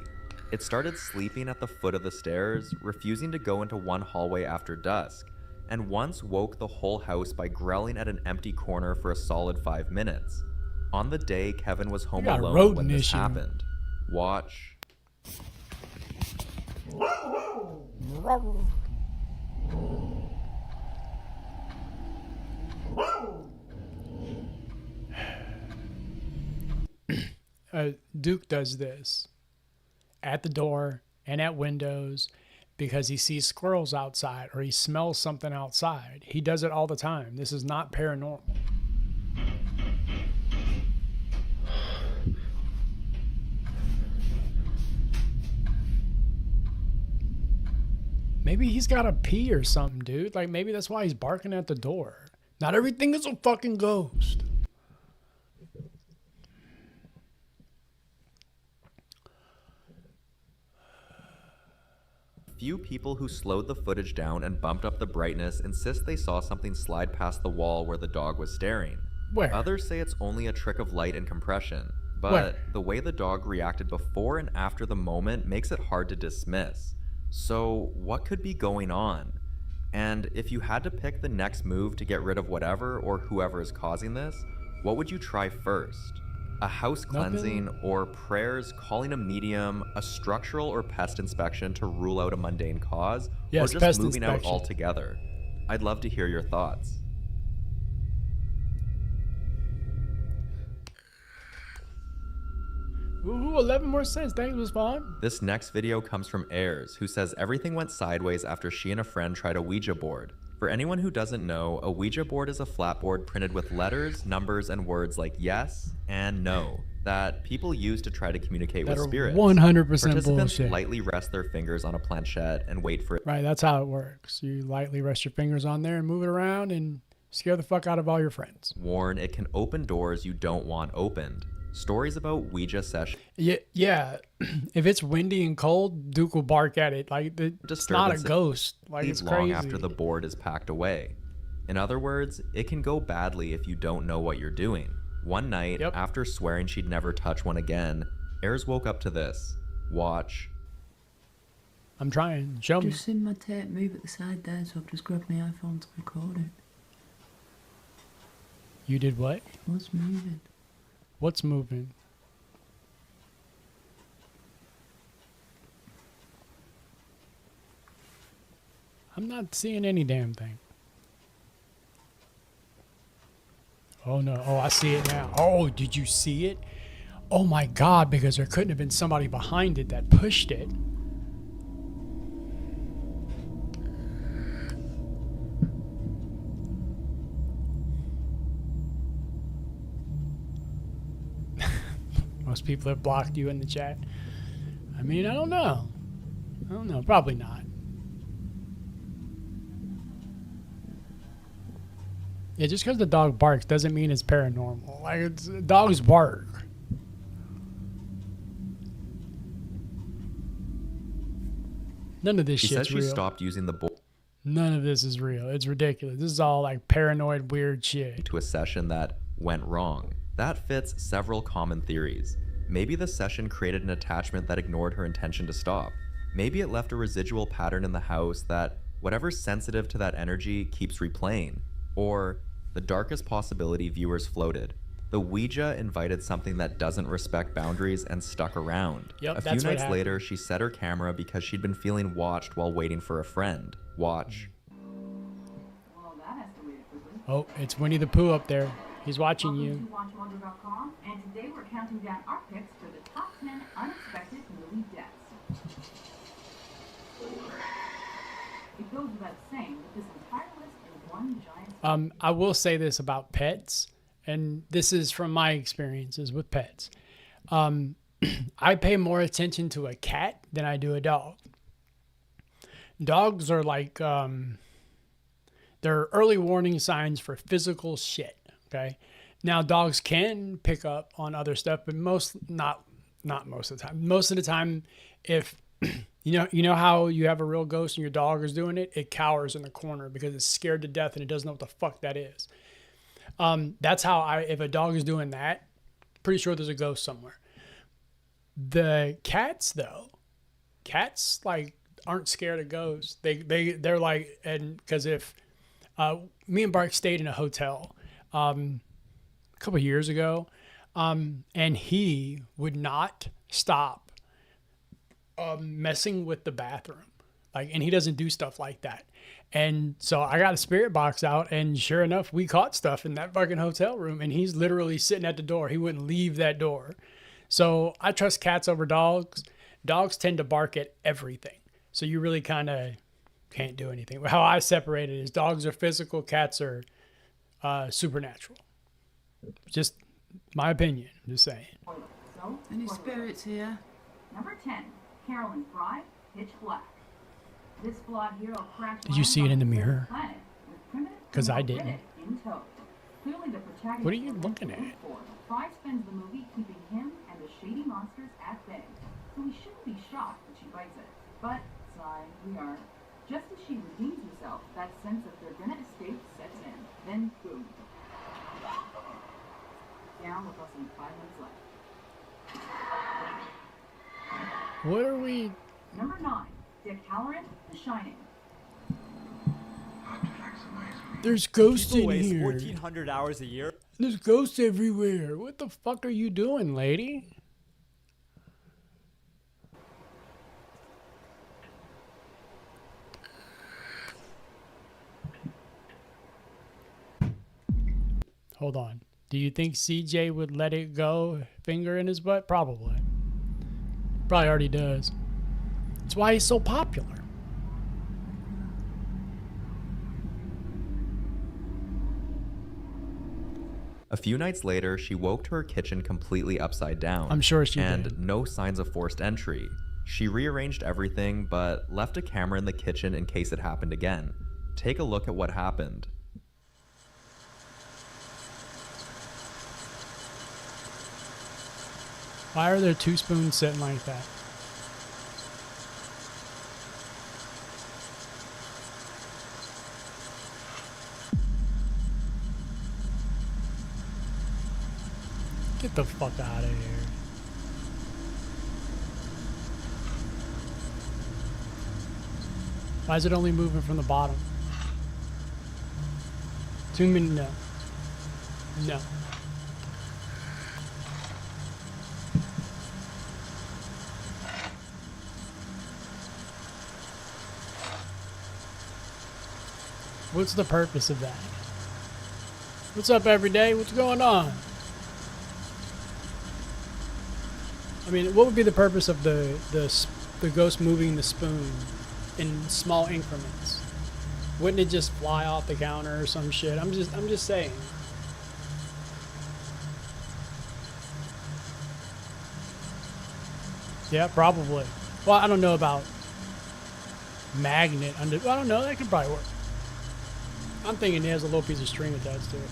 It started sleeping at the foot of the stairs, refusing to go into one hallway after dusk, and once woke the whole house by growling at an empty corner for a solid 5 minutes. On the day Kevin was home alone when this happened. Watch. Duke does this at the door and at windows because he sees squirrels outside or he smells something outside. He does it all the time. This is not paranormal. Maybe he's got to pee or something, dude. Like, maybe that's why he's barking at the door. Not everything is a fucking ghost. Few people who slowed the footage down and bumped up the brightness insist they saw something slide past the wall where the dog was staring. Where? Others say it's only a trick of light and compression, but the way the dog reacted before and after the moment makes it hard to dismiss. So what could be going on? And if you had to pick the next move to get rid of whatever or whoever is causing this, what would you try first? A house cleansing or prayers, calling a medium, a structural or pest inspection to rule out a mundane cause, or just moving out altogether? I'd love to hear your thoughts. Ooh, 11 more cents. Thanks, it was fun. This next video comes from Ayers, who says everything went sideways after she and a friend tried a Ouija board. For anyone who doesn't know, a Ouija board is a flat board printed with letters, numbers, and words like yes and no that people use to try to communicate with spirits. 100% Participants bullshit. lightly rest their fingers on a planchette and wait for it. Right, that's how it works. You lightly rest your fingers on there and move it around and scare the fuck out of all your friends. Warn, it can open doors you don't want opened. Stories about Ouija sessions. Yeah. If it's windy and cold, Duke will bark at it. Like, it's not a ghost. Like, it's crazy. Long after the board is packed away. In other words, it can go badly if you don't know what you're doing. One night, after swearing she'd never touch one again, Ayers woke up to this. Watch. I'm trying. Show me. Just seen my tape move at the side there, so I've just grabbed my iPhone to record it. You did what? What's moving? What's moving? I'm not seeing any damn thing. Oh no. Oh, I see it now. Oh, did you see it? Oh my God, because there couldn't have been somebody behind it that pushed it. Most people have blocked you in the chat. I mean, I don't know. Probably not. Yeah, just because the dog barks doesn't mean it's paranormal. Like, dogs bark. None of this shit's real. She said she stopped using the board. None of this is real. It's ridiculous. This is all like paranoid, weird shit. To a session that went wrong. That fits several common theories. Maybe the session created an attachment that ignored her intention to stop. Maybe it left a residual pattern in the house that whatever's sensitive to that energy keeps replaying. Or the darkest possibility viewers floated. The Ouija invited something that doesn't respect boundaries and stuck around. Yep, a few nights later, she set her camera because she'd been feeling watched while waiting for a friend. Watch. Oh, it's Winnie the Pooh up there. He's watching you. And today we're counting down our picks for the top 10 unexpected movie deaths. It goes without saying that this entire list is one giant... I will say this about pets, and this is from my experiences with pets. I pay more attention to a cat than I do a dog. Dogs are like, they're early warning signs for physical shit, okay? Now, dogs can pick up on other stuff, but not most of the time. Most of the time, if you know how you have a real ghost and your dog is doing it, it cowers in the corner because it's scared to death and it doesn't know what the fuck that is. That's how if a dog is doing that, pretty sure there's a ghost somewhere. The cats though, like aren't scared of ghosts. They're like, and because if me and Bart stayed in a hotel a couple of years ago, and he would not stop messing with the bathroom, like, and he doesn't do stuff like that. And so I got a spirit box out, and sure enough, we caught stuff in that fucking hotel room, and he's literally sitting at the door. He wouldn't leave that door. So I trust cats over dogs. Dogs tend to bark at everything. So you really kind of can't do anything. How I separate it is dogs are physical, cats are supernatural. Just my opinion, I'm just saying. So, Any spirits here? Number 10, Carolyn Fry, Pitch Black. This flawed hero crashed. Did you see it in the mirror? Because I didn't. Clearly the protagonist. What are you looking at? Fry spends the movie keeping him and the shady monsters at bay. So we shouldn't be shocked that she bites it. But, sorry, we are. Just as she redeems herself, that sense of they're gonna escape sets in. Then, boom. Down with less than 5 minutes left. What are we? Number 9, Dick Halloran, The Shining. There's ghosts People in waste here. 1,400 hours a year. There's ghosts everywhere. What the fuck are you doing, lady? Hold on. Do you think CJ would let it go, finger in his butt? Probably. Probably already does. That's why he's so popular. A few nights later, she woke to her kitchen completely upside down. I'm sure she and did. no signs of forced entry. She rearranged everything, but left a camera in the kitchen in case it happened again. Take a look at what happened. Why are there 2 spoons sitting like that? Get the fuck out of here. Why is it only moving from the bottom? 2 minutes, no. No. What's the purpose of that? What's up, everyday? What's going on? I mean, what would be the purpose of the ghost moving the spoon in small increments? Wouldn't it just fly off the counter or some shit? I'm just saying. Yeah, probably. Well, I don't know about magnet under. I don't know. That could probably work. I'm thinking it has a little piece of string attached to it.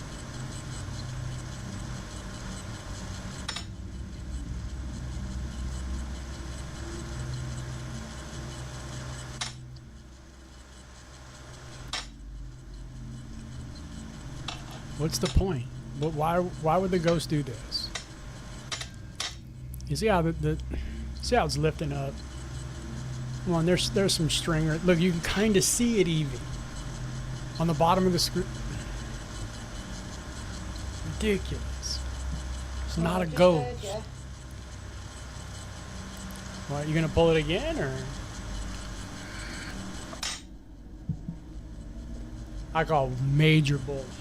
What's the point? But why would the ghost do this? You see how see how it's lifting up? Come on, there's some string. Look, you can kind of see it even on the bottom of the screw. Ridiculous. It's not a ghost. What, you gonna pull it again, or? I call major bullshit.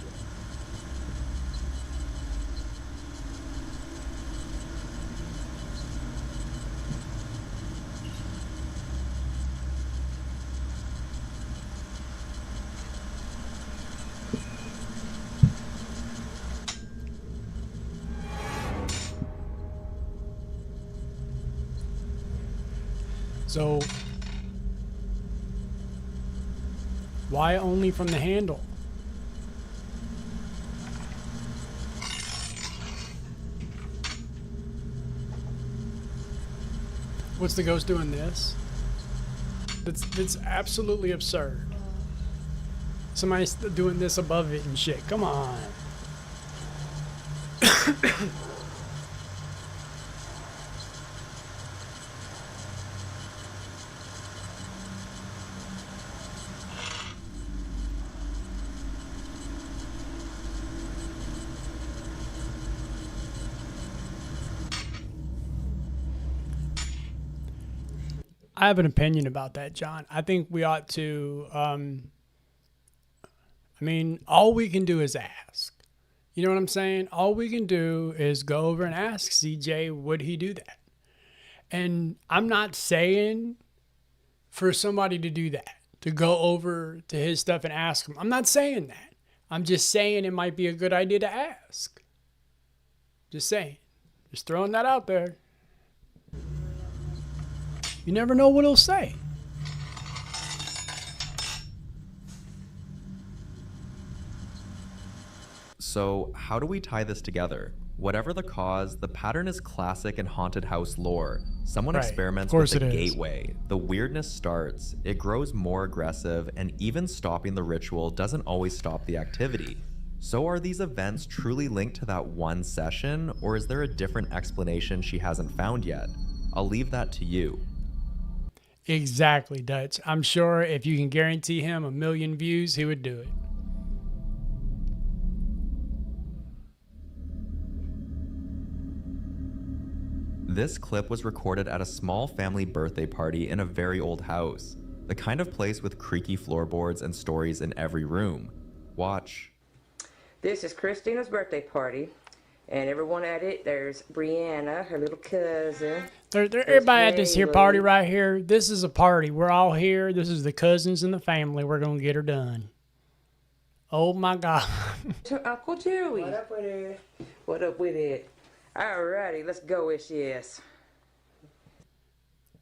So, why only from the handle? What's the ghost doing this? That's absolutely absurd. Somebody's doing this above it and shit. Come on. I have an opinion about that, John. I think we ought to, I mean, all we can do is ask. You know what I'm saying? All we can do is go over and ask CJ, would he do that? And I'm not saying for somebody to do that, to go over to his stuff and ask him. I'm not saying that. I'm just saying it might be a good idea to ask. Just saying. Just throwing that out there. You never know what he'll say. So, how do we tie this together? Whatever the cause, the pattern is classic in haunted house lore. Someone experiments with the gateway. The weirdness starts, it grows more aggressive, and even stopping the ritual doesn't always stop the activity. So are these events truly linked to that one session, or is there a different explanation she hasn't found yet? I'll leave that to you. Exactly, Dutch. I'm sure if you can guarantee him 1 million views, he would do it. This clip was recorded at a small family birthday party in a very old house. The kind of place with creaky floorboards and stories in every room. Watch. This is Christina's birthday party. And everyone at it, there's Brianna, her little cousin. Everybody at this here party right here, this is a party. We're all here. This is the cousins and the family. We're going to get her done. Oh, my God. Uncle Joey. What up with it? What up with it? Alrighty, let's go, yes.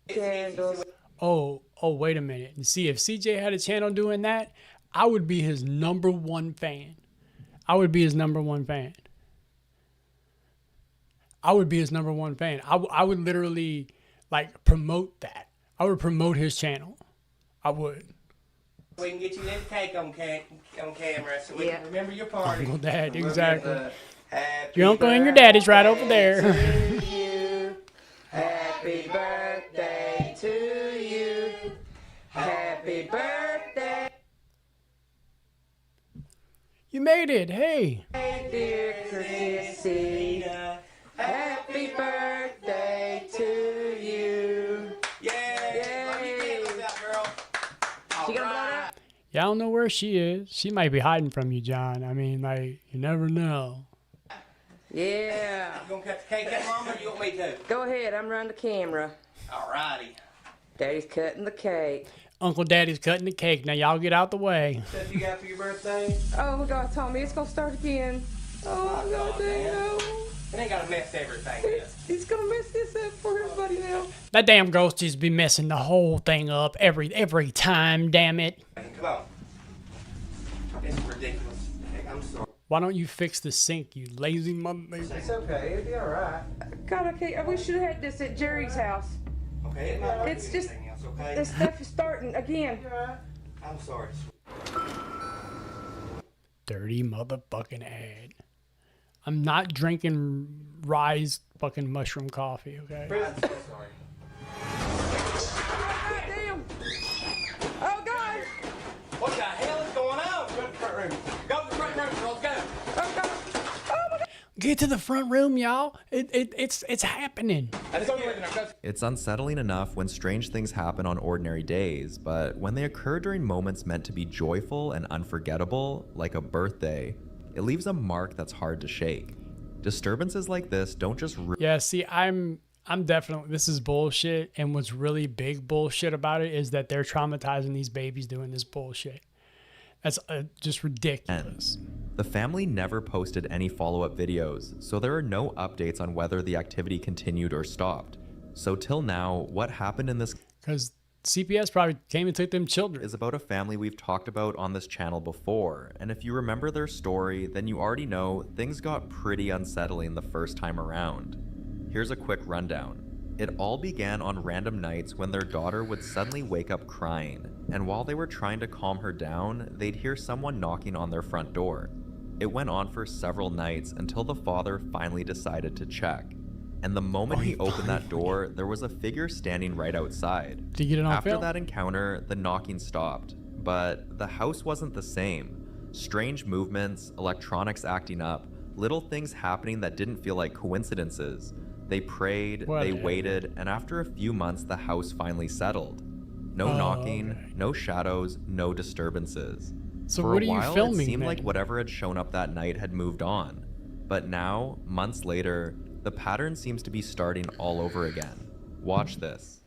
Candles. Oh, wait a minute. And see, if CJ had a channel doing that, I would be his #1 fan. I would be his #1 fan. I would be his #1 fan. I would literally, like, promote that. I would promote his channel. I would. We can get you that cake on camera so we can remember your party. Uncle Dad, exactly. Your uncle and your daddy's right over there. Happy birthday to you. Happy birthday. You made it. Hey. Hey, dear Chrissy. Happy birthday to you. Yay. Love you out, girl. She gonna blow it up? Yeah, I don't know where she is. She might be hiding from you, John. I mean, like, you never know. Yeah. You gonna cut the cake up, Mom, or you want me to? Go ahead, I'm running the camera. Alrighty. Daddy's cutting the cake. Uncle Daddy's cutting the cake. Now y'all get out the way. Stuff you got for your birthday? Oh God, Tommy, it's gonna start again. Oh, God, no. It ain't gotta mess everything up. He's gonna mess this up for everybody now. That damn ghost just be messing the whole thing up every time, damn it. Come on. It's ridiculous. I'm sorry. Why don't you fix the sink, you lazy mother? It's okay. It'll be alright. God, we should have had this at Jerry's house. Okay, it might not It's be just, anything else, okay? this stuff is starting again. I'm sorry. Dirty motherfucking ad. I'm not drinking Rye's fucking mushroom coffee, okay? I'm so sorry. God damn! Oh God! What the hell is going on? Go to the front room. Go to the front room, girls. Go. Oh God! Oh my God! Get to the front room, y'all. It's happening. It's unsettling enough when strange things happen on ordinary days, but when they occur during moments meant to be joyful and unforgettable, like a birthday, it leaves a mark that's hard to shake. Disturbances like this don't just Yeah, see, I'm definitely, this is bullshit, and what's really big bullshit about it is that they're traumatizing these babies doing this bullshit. That's just ridiculous. The family never posted any follow-up videos, so there are no updates on whether the activity continued or stopped. So till now, what happened in this because CPS probably came and took them children is about a family we've talked about on this channel before, and if you remember their story, then you already know things got pretty unsettling the first time around. Here's a quick rundown. It all began on random nights when their daughter would suddenly wake up crying, and while they were trying to calm her down, they'd hear someone knocking on their front door. It went on for several nights until the father finally decided to check. And the moment he opened that door, there was a figure standing right outside. Did you get it on After film? that encounter, the knocking stopped, but the house wasn't the same. Strange movements, electronics acting up, little things happening that didn't feel like coincidences. They prayed, they waited, and after a few months, the house finally settled. No knocking, no shadows, no disturbances. So For what a are you while, filming it seemed then? like whatever had shown up that night had moved on. But now, months later, the pattern seems to be starting all over again. Watch this.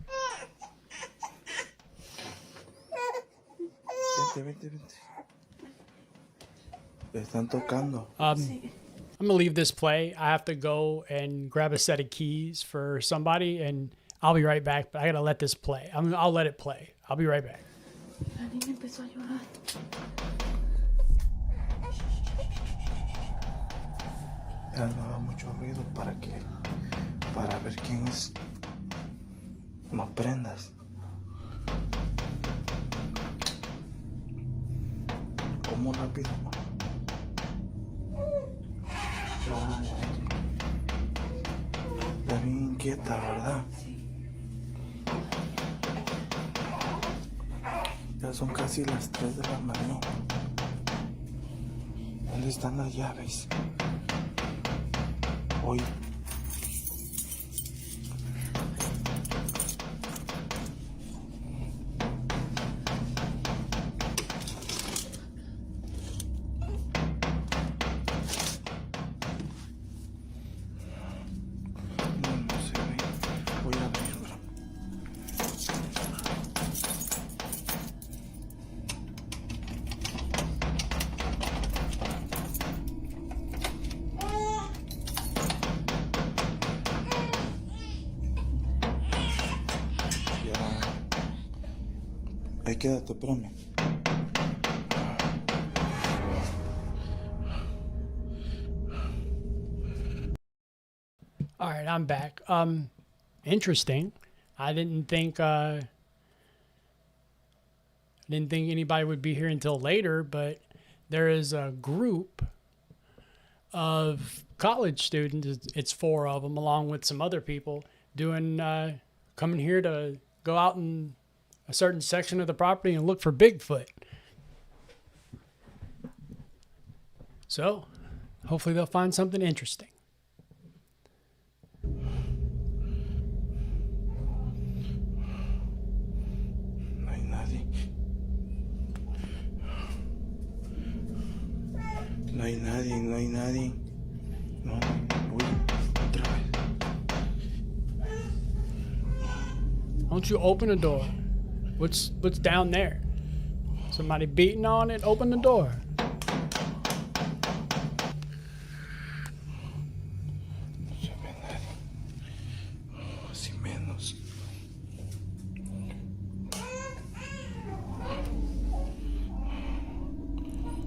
Están tocando. I'm gonna leave this play. I have to go and grab a set of keys for somebody, and I'll be right back. But I gotta let this play. I'll let it play. I'll be right back. La niña empezó a llorar. Ya no haga mucho ruido para ver quién es. No prendas. ¿Cómo rápido? Está bien inquieta, ¿verdad? Ya son casi las 3 de la mañana. ¿Dónde están las llaves? Hoy. No se ve. Voy a verlo. Ahí quédate, espérame. All right, I'm back. Interesting. I didn't think anybody would be here until later, but there is a group of college students. It's 4 of them, along with some other people, doing coming here to go out in a certain section of the property and look for Bigfoot. So, hopefully they'll find something interesting. No hay nadie. No hay nadie, no hay nadie. No, voy otra vez. Don't you open the door? What's down there? Somebody beating on it? Open the door. No se ve nadie. Así menos.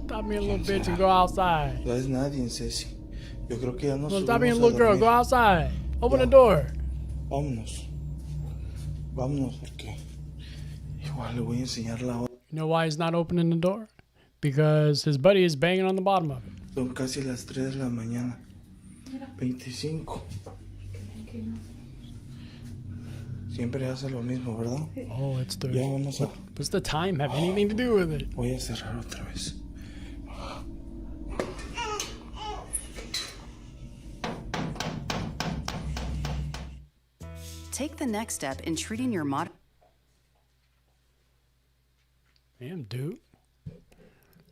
Stop being a little bitch and go outside. No es nadie, Ceci. Yo creo que ya nos Well, stop being a subimos little girl. dormir. Go outside. Open Ya. the door. Vámonos. Vámonos porque igual le voy a enseñar la hora. You know why he's not opening the door? Because his buddy is banging on the bottom of it. Son casi las 3 de la mañana. 25. Siempre hace lo mismo, ¿verdad? Oh, it's the... Ya vamos a... What's the time have anything to do with it? Voy a cerrar otra vez. Take the next step in treating your Damn, dude.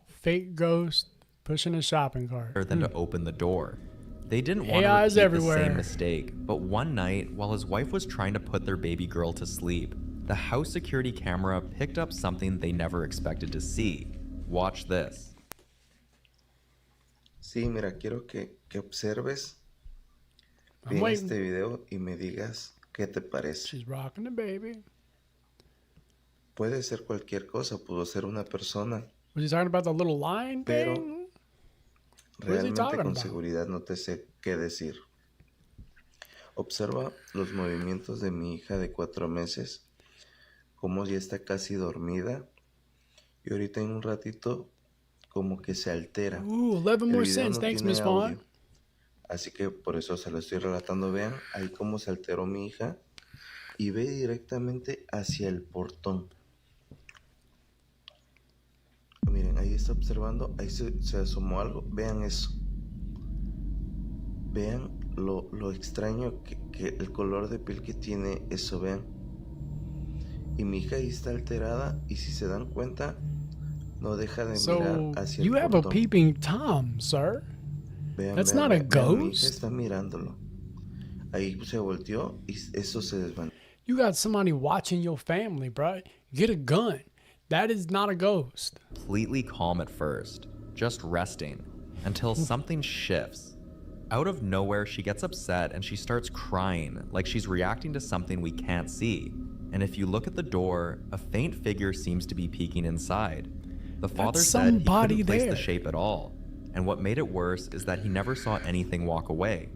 Fake ghost pushing a shopping cart. Than to open the door. They didn't want AI's to repeat everywhere. the same mistake, but one night, while his wife was trying to put their baby girl to sleep, the house security camera picked up something they never expected to see. Watch this. Sí, mira, quiero que observes bien este video y me digas qué te parece. She's rocking the baby. Puede ser cualquier cosa, pudo ser una persona, Was he talking about the little lion pero thing? What is he realmente talking con about? seguridad no te sé qué decir. Observa los movimientos de mi hija de 4 meses, como ya está casi dormida y ahorita en un ratito como que se altera. Ooh, 11 El more video cents. no Thanks, tiene Miss Vaughn. audio, así que por eso se lo estoy relatando. Vean ahí cómo se alteró mi hija y ve directamente hacia el portón. Miren, ahí está observando, ahí se asomó algo. Vean eso. Vean lo extraño que el color de piel que tiene eso, vean. Y mi hija ahí está alterada y si se dan cuenta, no deja de mirar So, hacia you el have a portón. peeping Tom, sir. Vean, That's vean, not a vean, vean, mi hija ghost. está mirándolo. Ahí se volteó y eso se desvaneció. You got somebody watching your family, bro. Get a gun. That is not a ghost. Completely calm at first, just resting, until something shifts. Out of nowhere, she gets upset and she starts crying, like she's reacting to something we can't see. And if you look at the door, a faint figure seems to be peeking inside. The father That's said he somebody couldn't place there. the shape at all. And what made it worse is that he never saw anything walk away.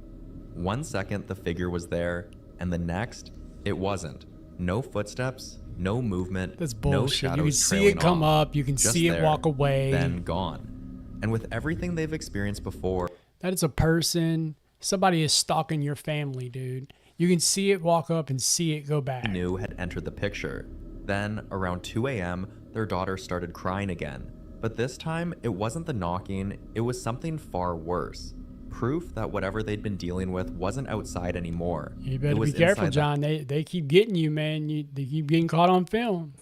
1 second, the figure was there, and the next, it wasn't. No footsteps, no movement, That's no bullshit. You shadows can see trailing it come off. up. You can Just see it there, walk away. then gone. And with everything they've experienced before, That is a person. Somebody is stalking your family, dude. You can see it walk up and see it go back. knew had entered the picture. Then, around 2 a.m., their daughter started crying again. But this time, it wasn't the knocking, it was something far worse. Proof that whatever they'd been dealing with wasn't outside anymore. You It better was be careful, inside the- John. They keep getting you, man. They keep getting caught on film.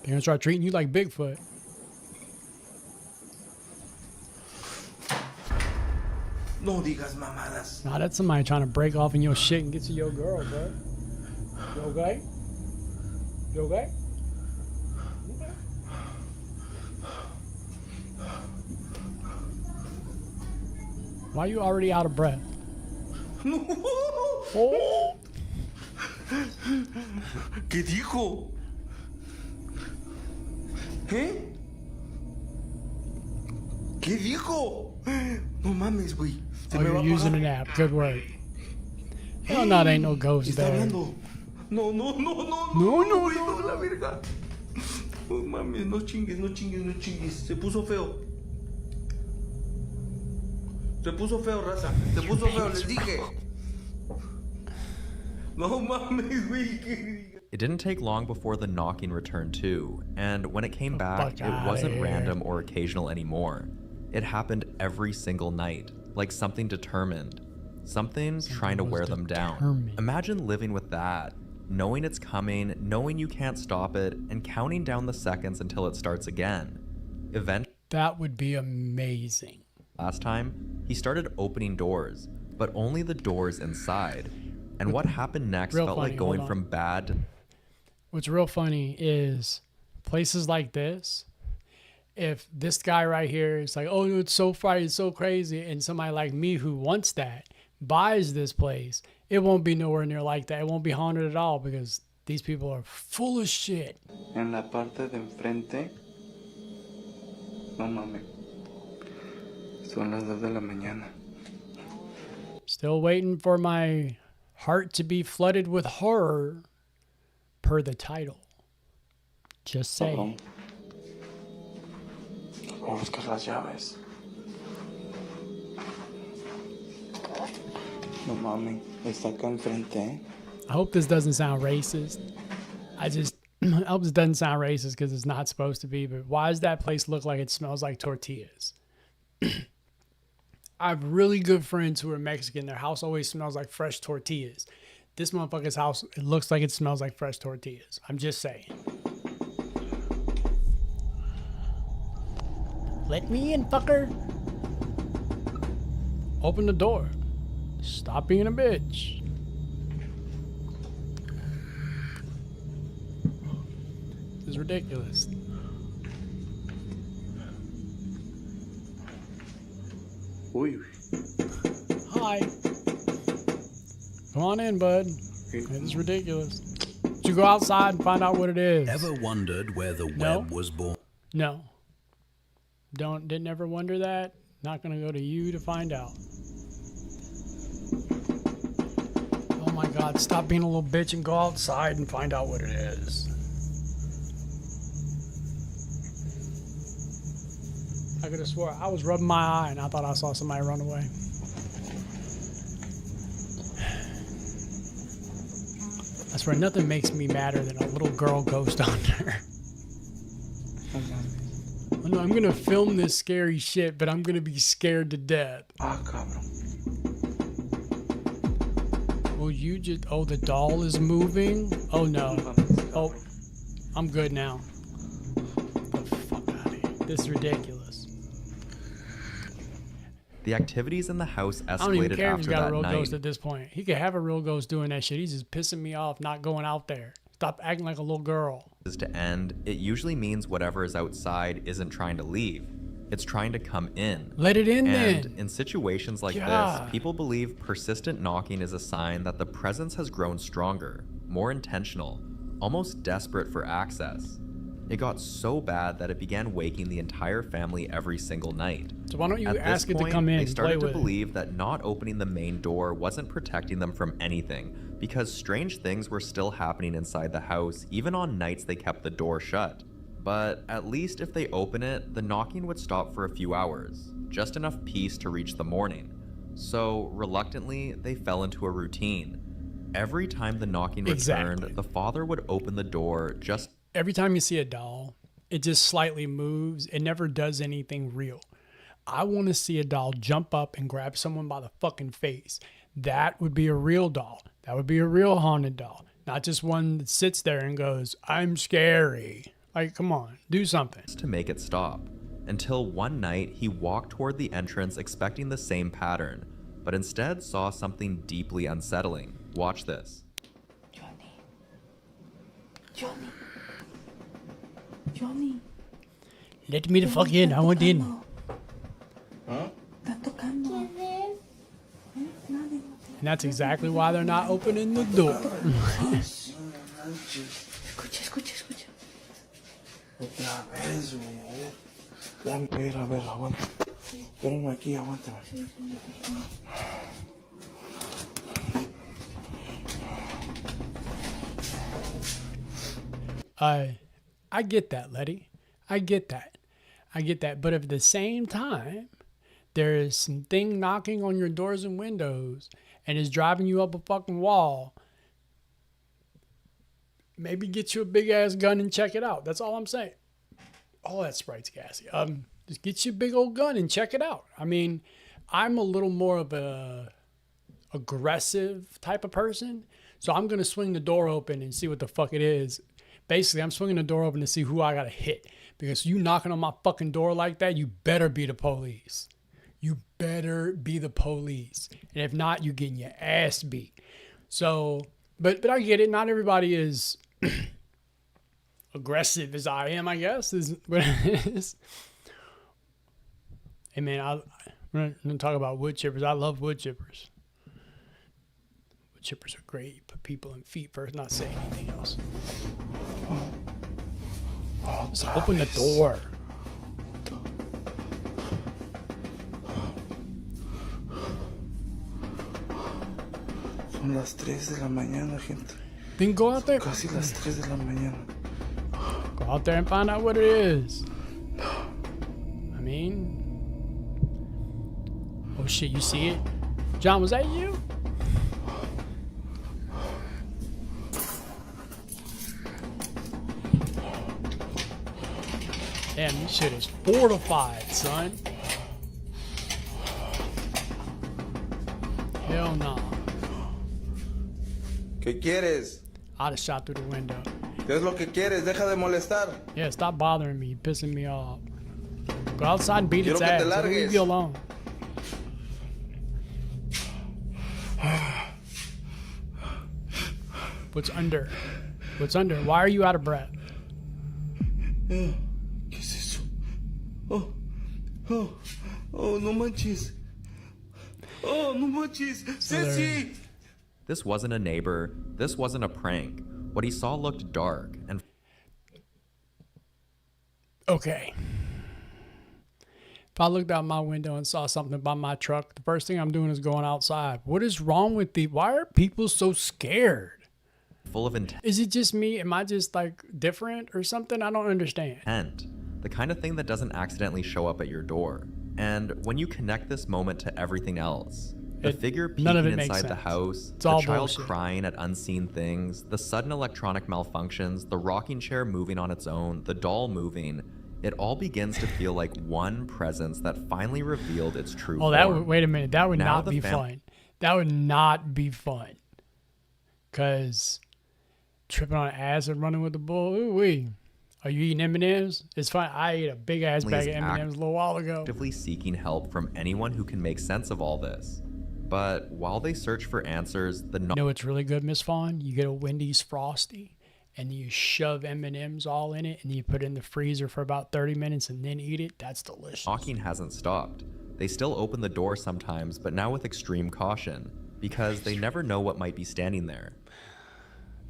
They're going to start treating you like Bigfoot. No digas mamadas. Nah, that's somebody trying to break off in your shit and get to your girl, bro. You okay? You okay? Why are you already out of breath? Oh. ¿Qué dijo? ¿Eh? ¿Qué dijo? No mames, güey. Se Oh, me va you're a using apagar. an app. Good work. Hell no, there ain't no ghost Está there. hablando. No, no, no, no, No, no, güey, no, la verga. No mames, no chingues, no chingues, no chingues. Se puso feo. Se puso feo, raza. Se puso feo, les dije. No mames, güey. It didn't take long before the knocking returned too, and when it came back, fuck it outta wasn't here. random or occasional anymore. It happened every single night, like something determined. Something trying to wear them down. determined. Imagine living with that, knowing it's coming, knowing you can't stop it, and counting down the seconds until it starts again. Eventually, That would be amazing. last time, he started opening doors, but only the doors inside. And what happened next Real felt funny, like hold going on. from bad to What's real funny is places like this. If this guy right here is like, oh, it's so frightening, it's so crazy, and somebody like me who wants that buys this place, it won't be nowhere near like that. It won't be haunted at all because these people are full of shit. En la parte de enfrente. No mames. Son las 2 de la mañana. Still waiting for my heart to be flooded with horror per the title. Just saying. Vamos a buscar las llaves. No mames, está acá enfrente, ¿eh? I hope this doesn't sound racist. I hope this doesn't sound racist because it's not supposed to be, but why does that place look like it smells like tortillas? I have really good friends who are Mexican. Their house always smells like fresh tortillas. This motherfucker's house, it looks like it smells like fresh tortillas. I'm just saying. Let me in, fucker. Open the door. Stop being a bitch. This is ridiculous. Uy. Hi. Come on in, bud. It's ridiculous. Did you go outside and find out what it is? Ever wondered where the web was born? No. Didn't ever wonder that. Not gonna go to you to find out. Oh my God, stop being a little bitch and go outside and find out what it is. I could have swore I was rubbing my eye and I thought I saw somebody run away. I swear nothing makes me madder than a little girl ghost hunter. Oh no, I'm gonna film this scary shit, but I'm gonna be scared to death. Ah, cabrón. Well, oh, the doll is moving? Oh no. Oh, I'm good now. Get the fuck out of here. This is ridiculous. The activities in the house I don't even escalated care if he's after got a that real night. ghost at this point. He could have a real ghost doing that shit. He's just pissing me off not going out there. Stop acting like a little girl. Is to end, it usually means whatever is outside isn't trying to leave. It's trying to come in. Let it in and then. In situations like God. this, people believe persistent knocking is a sign that the presence has grown stronger, more intentional, almost desperate for access. It got so bad that it began waking the entire family every single night. So why don't you At ask this it to point, come in they and started play to with it? believe that not opening the main door wasn't protecting them from anything, because strange things were still happening inside the house, even on nights they kept the door shut. But at least if they open it, the knocking would stop for a few hours, just enough peace to reach the morning. So, reluctantly, they fell into a routine. Every time the knocking returned, the father would open the door just... Every time you see a doll, it just slightly moves. It never does anything real. I want to see a doll jump up and grab someone by the fucking face. That would be a real doll. That would be a real haunted doll. Not just one that sits there and goes, I'm scary. Like, come on, do something. To make it stop. Until one night, he walked toward the entrance expecting the same pattern, but instead saw something deeply unsettling. Watch this. Johnny. Let me the fuck in. I want in. Huh? And that's exactly why they're not opening the door. Escucha. Otra vez, güey. Dame, a ver, aguanta. Espérame aquí, aguántame. I get that, Letty. I get that. But at the same time, there is something knocking on your doors and windows and is driving you up a fucking wall. Maybe get you a big ass gun and check it out. That's all I'm saying. Oh, that Sprite's gassy. Just get you a big old gun and check it out. I mean, I'm a little more of a aggressive type of person, so I'm gonna swing the door open and see what the fuck it is. Basically, I'm swinging the door open to see who I gotta hit, because you knocking on my fucking door like that, you better be the police. You better be the police, and if not, you getting your ass beat. So, but I get it. Not everybody is aggressive as I am, I guess, is what it is. Hey man, we're gonna talk about wood chippers. I love wood chippers. Wood chippers are great. You put people in feet first, not say anything else. Just open the door. Son las 3 de la mañana, gente. Then go out there. Casi las 3 de la mañana. Go out there and find out what it is. I mean, oh shit, you see it? John, was that you? Damn, this shit is fortified, son. Hell no. ¿Qué quieres? I'd have shot through the window. ¿Qué es lo que quieres? Deja de molestar. Yeah, stop bothering me. You're pissing me off. Go outside and beat its Quiero que ass. te Let me leave largues. you alone. What's under? What's under? Why are you out of breath? ¿Qué es eso? Oh, no manches. Oh, no manches. Ceci! This wasn't a neighbor. This wasn't a prank. What he saw looked dark and... Okay. If I looked out my window and saw something by my truck, the first thing I'm doing is going outside. What is wrong with why are people so scared? full of intent. Is it just me? Am I just like different or something? I don't understand. The kind of thing that doesn't accidentally show up at your door. And when you connect this moment to everything else, the figure peeking inside the house, the child crying at unseen things, the sudden electronic malfunctions, the rocking chair moving on its own, the doll moving, it all begins to feel like one presence that finally revealed its true form. That would, wait a minute, that would Now not be fun. That would not be fun. Because tripping on acid, running with the bull, ooh-wee. Are you eating M&Ms? It's fine. I ate a big ass bag of M&Ms a little while ago. Actively seeking help from anyone who can make sense of all this. But while they search for answers, you know what's really good, Miss Fawn? You get a Wendy's Frosty, and you shove M&Ms all in it, and you put it in the freezer for about 30 minutes and then eat it. That's delicious. Knocking hasn't stopped. They still open the door sometimes, but now with extreme caution, because they never know what might be standing there.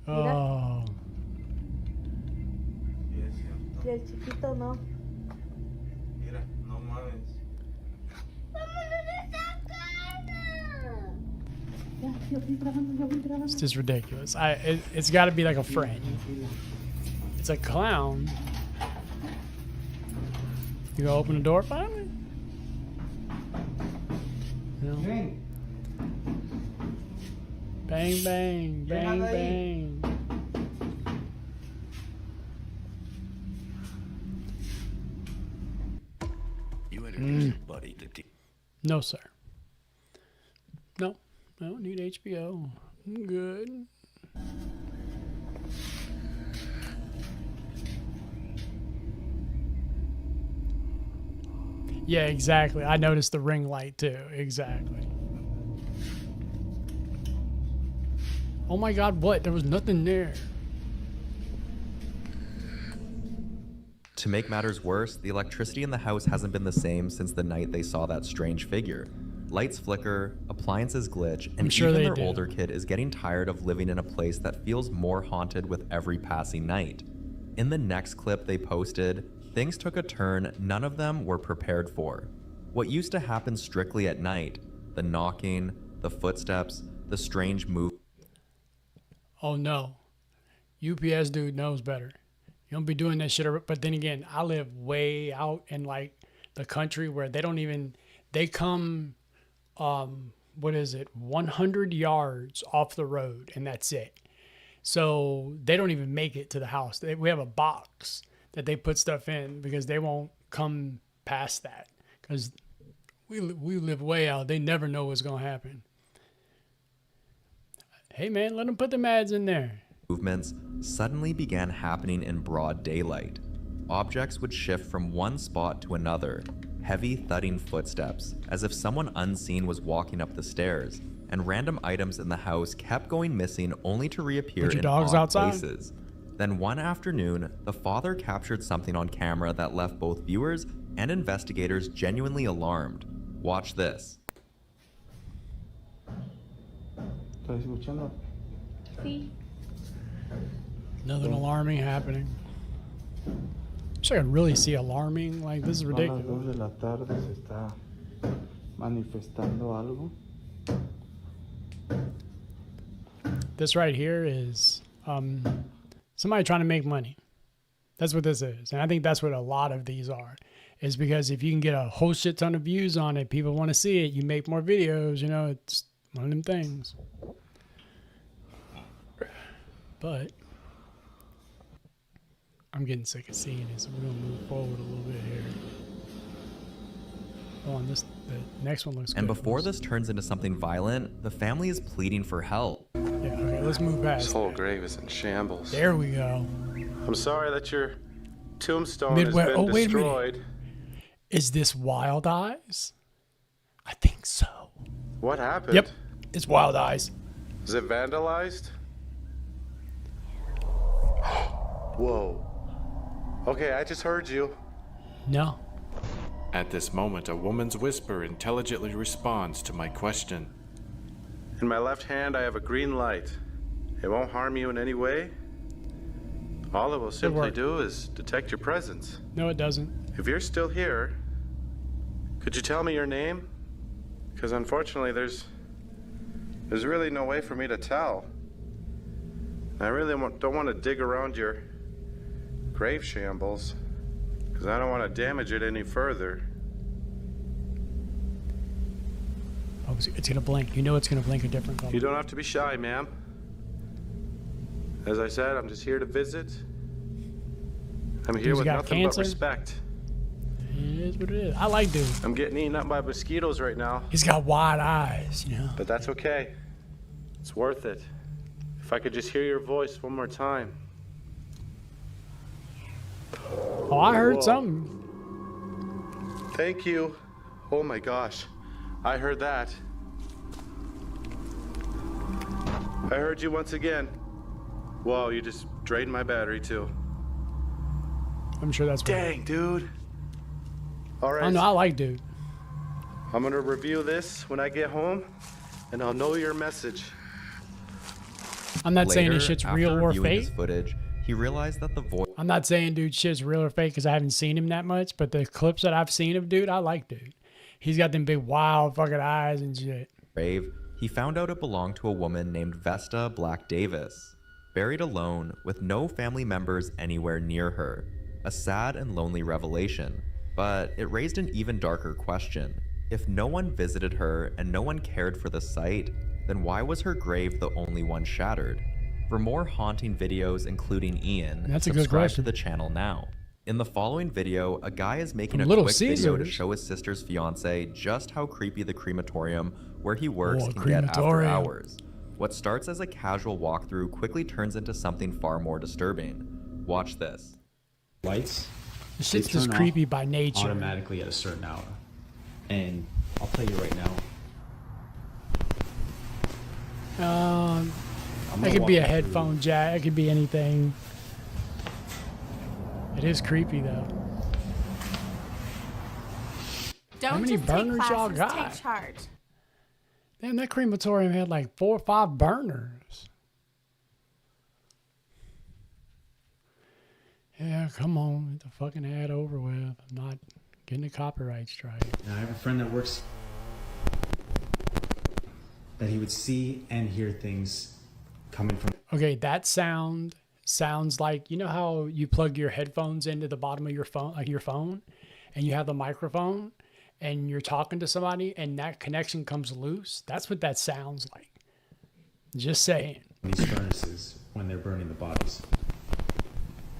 Oh. Y el chiquito no. Mira, no mames. It's just ridiculous. It's got to be like a friend. It's a clown. You gonna open the door finally? No. Bang, bang, bang, bang. You introduce your buddy to No, sir. No, I don't need HBO. I'm good. Yeah, exactly. I noticed the ring light too. Exactly. Oh my God, what? There was nothing there. To make matters worse, the electricity in the house hasn't been the same since the night they saw that strange figure. Lights flicker, appliances glitch, and even their older kid is getting tired of living in a place that feels more haunted with every passing night. In the next clip they posted, things took a turn none of them were prepared for. What used to happen strictly at night, the knocking, the footsteps, the strange movement. Oh no. UPS dude knows better. You don't be doing that shit. But then again, I live way out in like the country where they don't even, they come, 100 yards off the road and that's it. So they don't even make it to the house. We have a box that they put stuff in because they won't come past that because we live way out. They never know what's going to happen. Hey man, let them put them ads in there. Movements suddenly began happening in broad daylight. Objects would shift from one spot to another, heavy thudding footsteps, as if someone unseen was walking up the stairs, and random items in the house kept going missing only to reappear in odd places. Then one afternoon, the father captured something on camera that left both viewers and investigators genuinely alarmed. Watch this. ¿Estás escuchando? Sí. Nothing alarming happening. I could really see alarming. Like, this is ridiculous. A las 2 de la tarde se está manifestando algo. This right here is somebody trying to make money. That's what this is. And I think that's what a lot of these are. Is because if you can get a whole shit ton of views on it, people want to see it, you make more videos, you know, it's one of them things. But I'm getting sick of seeing it, so we're gonna move forward a little bit here. Oh, and the next one looks good. And before this turns into something violent, the family is pleading for help. Yeah, okay, let's move past. This whole grave is in shambles. There we go. I'm sorry that your tombstone Midway. has Oh, been wait a minute. destroyed. Is this Wild Eyes? I think so. What happened? Yep, it's Wild Eyes. Is it vandalized? Whoa. Okay, I just heard you. No. At this moment, a woman's whisper intelligently responds to my question. In my left hand, I have a green light. It won't harm you in any way. All it will simply do is detect your presence. No, it doesn't. If you're still here, could you tell me your name? Because unfortunately, there's really no way for me to tell. I really don't want to dig around your grave shambles, because I don't want to damage it any further. Oh, it's gonna blink. You know it's gonna blink a different color. You don't have to be shy, ma'am. As I said, I'm just here to visit. I'm here with nothing but respect. It is what it is. I like dude. I'm getting eaten up by mosquitoes right now. He's got wide eyes, you know. But that's okay. It's worth it. If I could just hear your voice one more time. Oh, I heard something. Thank you. Oh my gosh. I heard that. I heard you once again. Whoa, you just drained my battery too. I'm sure that's dang, dude. All right. Oh no, I like dude. I'm gonna review this when I get home, and I'll know your message. I'm not saying this shit's real or fake. Footage, he realized that the voice. I'm not saying dude shit's real or fake because I haven't seen him that much, but the clips that I've seen of dude, I like dude. He's got them big wild fucking eyes and shit. Grave, he found out it belonged to a woman named Vesta Black Davis, buried alone with no family members anywhere near her. A sad and lonely revelation, but it raised an even darker question. If no one visited her and no one cared for the site, then why was her grave the only one shattered? For more haunting videos, including Ian, That's a good subscribe to question. the channel now. In the following video, a guy is making a Little quick video to Caesars. show his sister's fiance just how creepy the crematorium where he works Oh, can get after crematorium. hours. What starts as a casual walkthrough quickly turns into something far more disturbing. Watch this. Lights. This they shit's just turn off creepy by nature. automatically at a certain hour. And I'll tell you right now. I'm It gonna could be a walk you headphone jack. It could be anything. It is creepy though. Don't How many just take burners y'all classes, got? take charge. Damn, that crematorium had like 4 or 5 burners. Yeah, come on, get the fucking ad over with. I'm not getting a copyright strike. And I have a friend that works that he would see and hear things coming from. Okay, that sound sounds like, you know how you plug your headphones into the bottom of your phone, like your phone, and you have the microphone and you're talking to somebody and that connection comes loose? That's what that sounds like. Just saying. These furnaces when they're burning the bodies.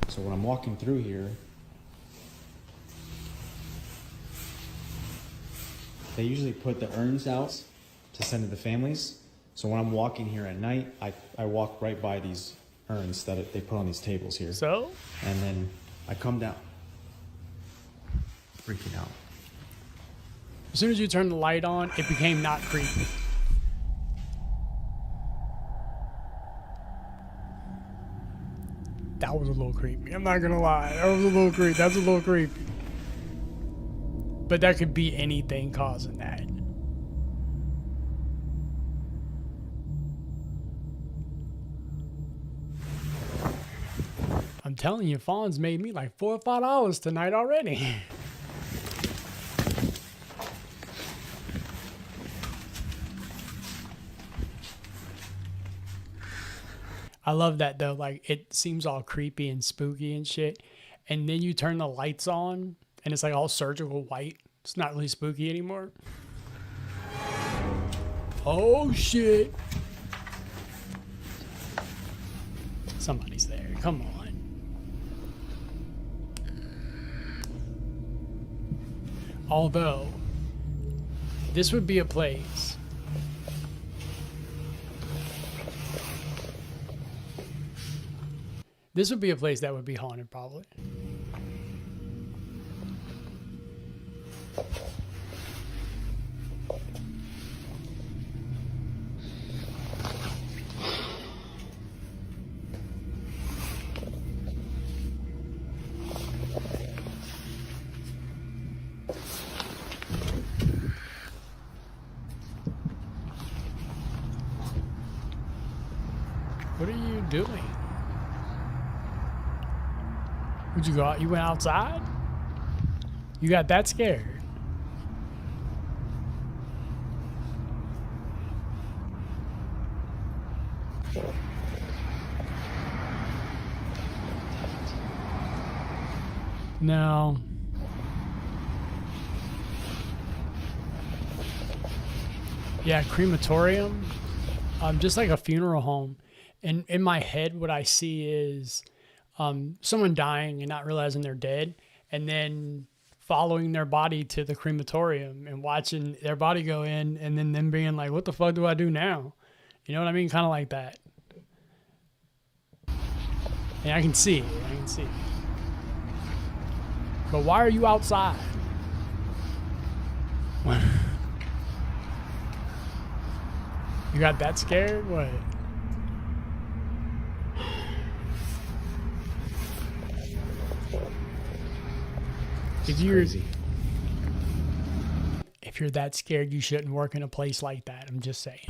So when I'm walking through here, they usually put the urns out to send to the families. So when I'm walking here at night, I walk right by these urns that they put on these tables here. So? And then I come down. Freaking out. As soon as you turn the light on, it became not creepy. That was a little creepy. I'm not gonna lie. That was a little creepy. That's a little creepy. But that could be anything causing that. I'm telling you, Fawn's made me like $4 or $5 tonight already. I love that though. Like it seems all creepy and spooky and shit. And then you turn the lights on and it's like all surgical white. It's not really spooky anymore. Oh shit. Somebody's there. Come on. Although, this would be a place This would be a place that would be haunted, probably. What are you doing? Would you go out? You went outside? You got that scared? No. Yeah, crematorium. Just like a funeral home. And in my head, what I see is someone dying and not realizing they're dead, and then following their body to the crematorium and watching their body go in, and then them being like, what the fuck do I do now? You know what I mean? Kind of like that. And I can see it. I can see it. But why are you outside? You got that scared? What? If you're that scared, you shouldn't work in a place like that. I'm just saying.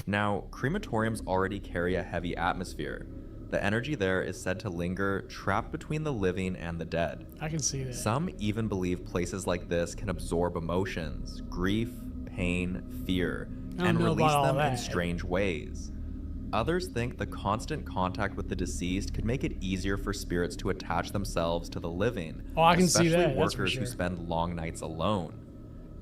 Now, crematoriums already carry a heavy atmosphere. The energy there is said to linger trapped between the living and the dead. I can see that. Some even believe places like this can absorb emotions, grief, pain, fear, and release them in strange ways. Others think the constant contact with the deceased could make it easier for spirits to attach themselves to the living. Oh, I can see that. Especially workers who spend long nights alone.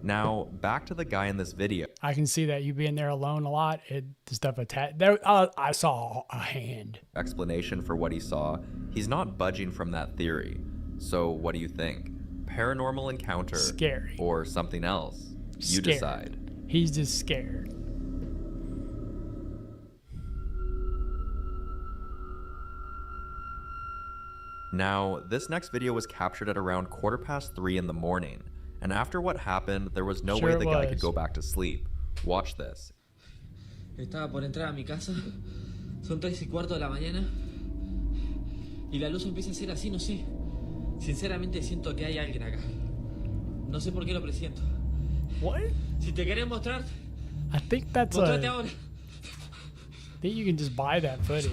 Now, back to the guy in this video. I can see that you being there alone a lot. The stuff attached. I saw a hand. Explanation for what he saw. He's not budging from that theory. So, what do you think? Paranormal encounter? Scary. Or something else? You Scared. decide. He's just scared. Now, this next video was captured at around 3:15 in the morning. And after what happened, there was no way the guy could go back to sleep. Watch this. Estaba por entrar a mi casa, son 3:15 de la mañana, y la luz empieza a ser así, no sé. Sinceramente siento que hay alguien acá. No sé por qué lo presiento. What? Si te querés mostrar, I think that's mostrate ahora. I think you can just buy that footage.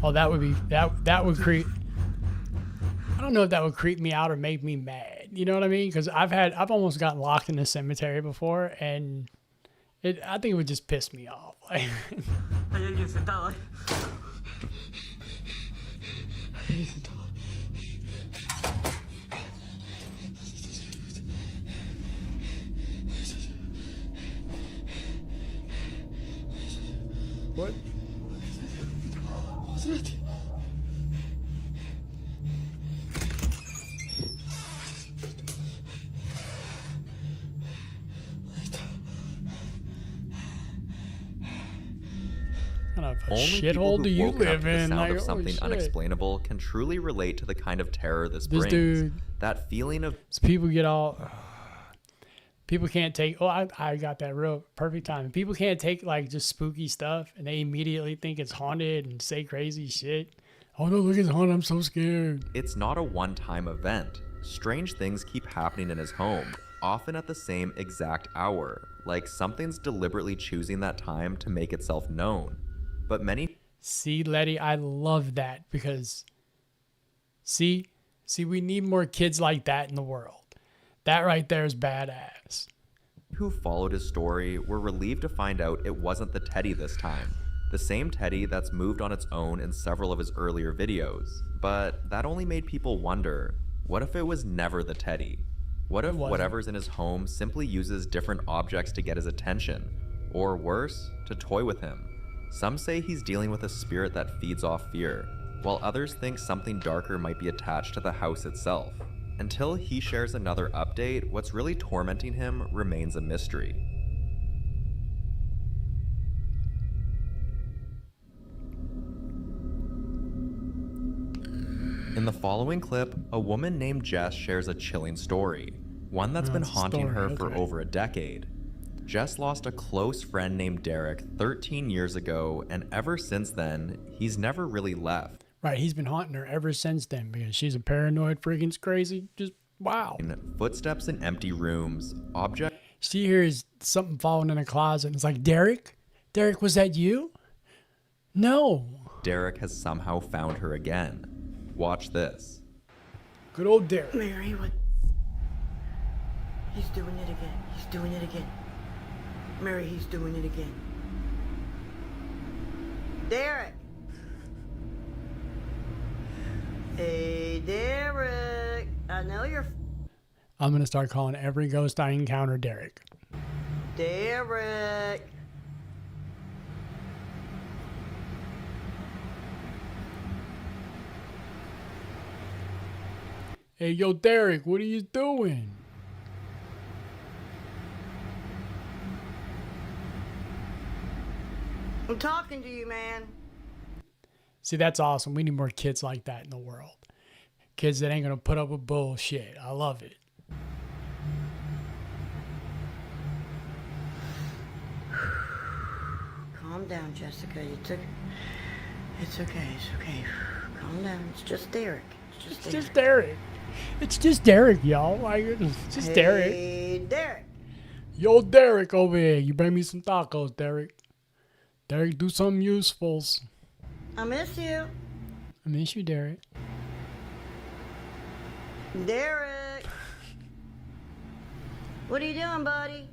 Oh, that would be that would creep. I don't know if that would creep me out or make me mad. You know what I mean? Because I've almost gotten locked in a cemetery before, and I think it would just piss me off. Like, Hay alguien sentado ahí. Hay alguien sentado. what? Mostrate. Only shithole people do who you woke up live to the in? sound Like, of oh, something shit. unexplainable can truly relate to the kind of terror this This brings. dude- That feeling of People get all. People can't take. Oh, I got that real perfect time. People can't take like just spooky stuff, and they immediately think it's haunted and say crazy shit. Oh no, look, it's haunted. I'm so scared. It's not a one-time event. Strange things keep happening in his home, often at the same exact hour, like something's deliberately choosing that time to make itself known. But many... See, Letty, I love that because, see, we need more kids like that in the world. That right there is badass. who followed his story were relieved to find out it wasn't the Teddy this time. The same Teddy that's moved on its own in several of his earlier videos. But that only made people wonder, what if it was never the Teddy? What if whatever's in his home simply uses different objects to get his attention? Or worse, to toy with him? Some say he's dealing with a spirit that feeds off fear, while others think something darker might be attached to the house itself. Until he shares another update, what's really tormenting him remains a mystery. In the following clip, a woman named Jess shares a chilling story, one that's been haunting her for over a decade. Jess lost a close friend named Derek 13 years ago, and ever since then, he's never really left. Right, he's been haunting her ever since then because she's a paranoid, freaking crazy. Just wow. Footsteps in empty rooms, objects. She hears something falling in a closet. And it's like, Derek? Derek, was that you? No. Derek has somehow found her again. Watch this. Good old Derek. Mary, what? He's doing it again. He's doing it again. Mary, he's doing it again. Derek! Hey, Derek! I know you're... I'm going to start calling every ghost I encounter Derek. Derek! Hey, yo, Derek, what are you doing? I'm talking to you, man. See, that's awesome. We need more kids like that in the world. Kids that ain't going to put up with bullshit. I love it. Calm down, Jessica. It's okay. It's okay. Calm down. It's just Derek. It's just Derek. It's just Derek, y'all. Like, it's just Derek. Hey, Derek. Yo, Derek over here. You bring me some tacos, Derek. Derek, do something useful. I miss you. I miss you, Derek. Derek. What are you doing, buddy?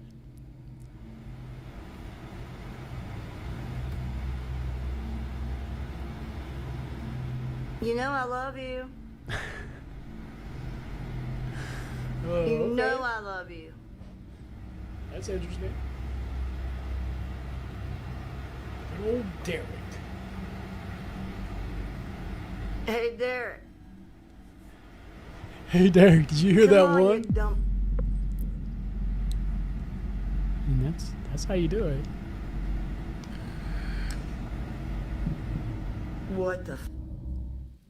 You know I love you. You know I love you. That's interesting. Good old Derek. Hey, Derek. Hey, Derek, did you hear Come that on, one? you dumb... And that's how you do it. What the f...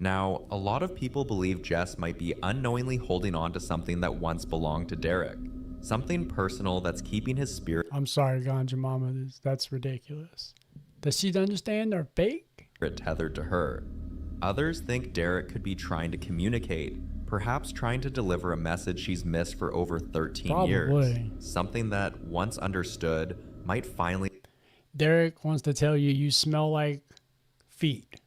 Now, a lot of people believe Jess might be unknowingly holding on to something that once belonged to Derek. Something personal that's keeping his spirit I'm sorry, Ganja Mama. That's ridiculous. Does she understand they're fake? tethered to her. Others think Derek could be trying to communicate, perhaps trying to deliver a message she's missed for over 13 years. Probably. Something that, once understood, might finally... Derek wants to tell you you smell like feet.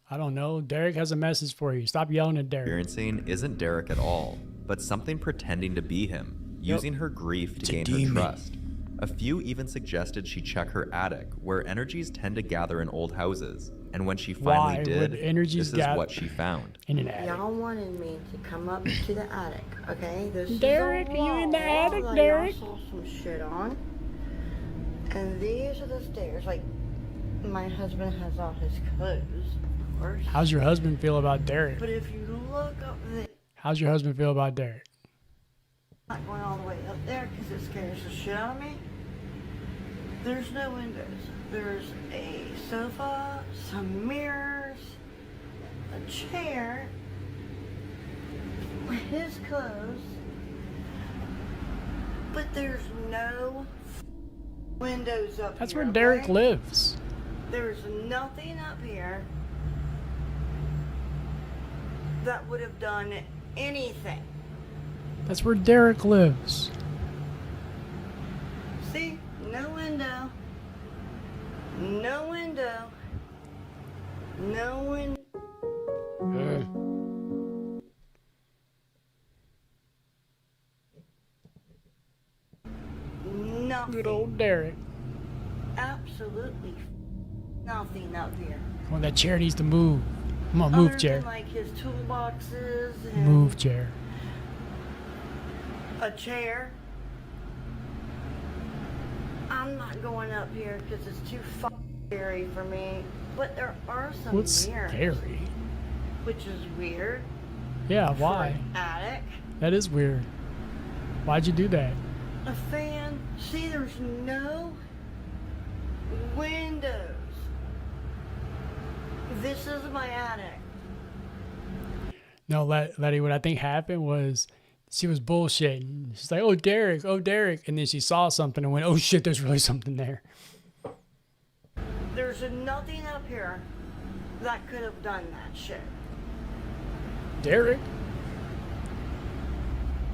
I don't know. Derek has a message for you. Stop yelling at Derek. Experiencing isn't Derek at all, but something pretending to be him, using her grief to gain her trust. A few even suggested she check her attic, where energies tend to gather in old houses. And when she finally did, this is what she found. In an attic. Y'all wanted me to come up to the attic, okay? This Derek, is are you in the attic, that Derek? Y'all saw some shit on. And these are the stairs. Like, my husband has all his clothes, of course. How's your husband feel about Derek? But if you look up there, How's your husband feel about Derek? I'm not going all the way up there because it scares the shit out of me. There's no windows. There's a sofa, some mirrors, a chair, his clothes, but there's no windows up That's here. where Derek okay? lives. There's nothing up here that would have done anything. That's where Derek lives. See? No window. No window. No window. Nothing. Good old Derek. Absolutely nothing up here. Well, that chair needs to move. Come on, move, Other chair. than, like his toolboxes and Move, chair. a chair. I'm not going up here because it's too scary for me. But there are some What's mirrors, scary? which is weird. Yeah, for why? an attic. That is weird. Why'd you do that? A fan. See, there's no windows. This is my attic. No, Letty, what I think happened was she was bullshitting. She's like, oh, Derek. And then she saw something and went, oh, shit, there's really something there. There's nothing up here that could have done that shit. Derek?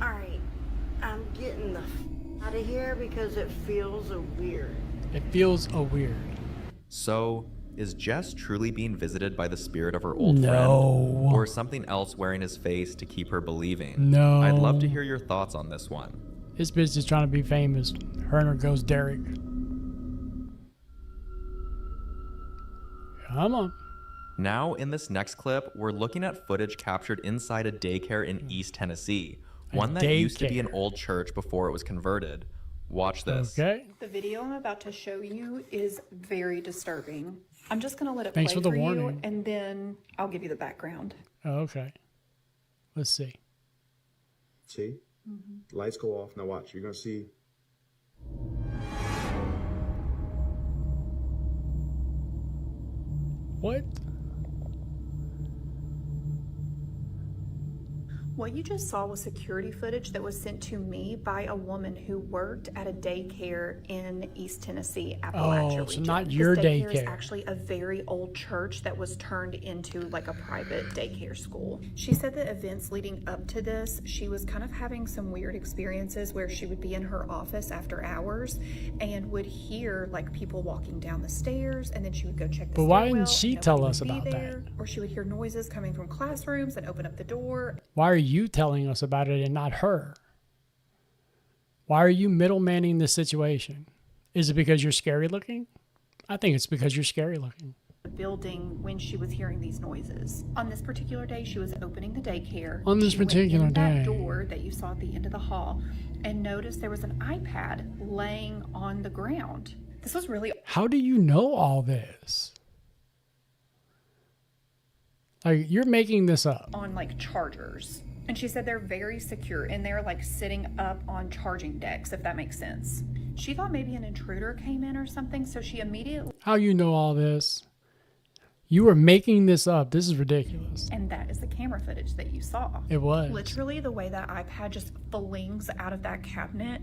Alright, I'm getting the out of here because it feels weird. It feels weird. So, is Jess truly being visited by the spirit of her old No. friend? Or something else wearing his face to keep her believing? No. I'd love to hear your thoughts on this one. This bitch is trying to be famous. Her and her ghost Derek. Come on. Now, in this next clip, we're looking at footage captured inside a daycare in East Tennessee. One that used to be an old church before it was converted. Watch this. Okay. The video I'm about to show you is very disturbing. I'm just going to let it Thanks play for the you, warning. and then I'll give you the background. Oh, okay. Let's see. See? Lights go off. Now watch. You're going to see. What? What you just saw was security footage that was sent to me by a woman who worked at a daycare in East Tennessee, Appalachia Oh, so region. not your This daycare is daycare. actually a very old church that was turned into like a private daycare school. She said that events leading up to this, she was kind of having some weird experiences where she would be in her office after hours and would hear like people walking down the stairs, and then she would go check the But why stairwell, didn't she and tell nobody us would be about that? there, or she would hear noises coming from classrooms and open up the door. Why are you telling us about it and not her? Why are you middlemaning this situation? Is it because you're scary looking? I think it's because you're scary looking. The building when she was hearing these noises. On this particular day, she was opening the daycare. On this She went particular in that day. door that you saw at the end of the hall and noticed there was an iPad laying on the ground. This was really How do you know all this? Like, you're making this up. on like chargers. And she said they're very secure and they're like sitting up on charging decks, if that makes sense. She thought maybe an intruder came in or something, so she immediately, How you know all this? You are making this up. This is ridiculous. and that is the camera footage that you saw. It was. Literally, the way that iPad just flings out of that cabinet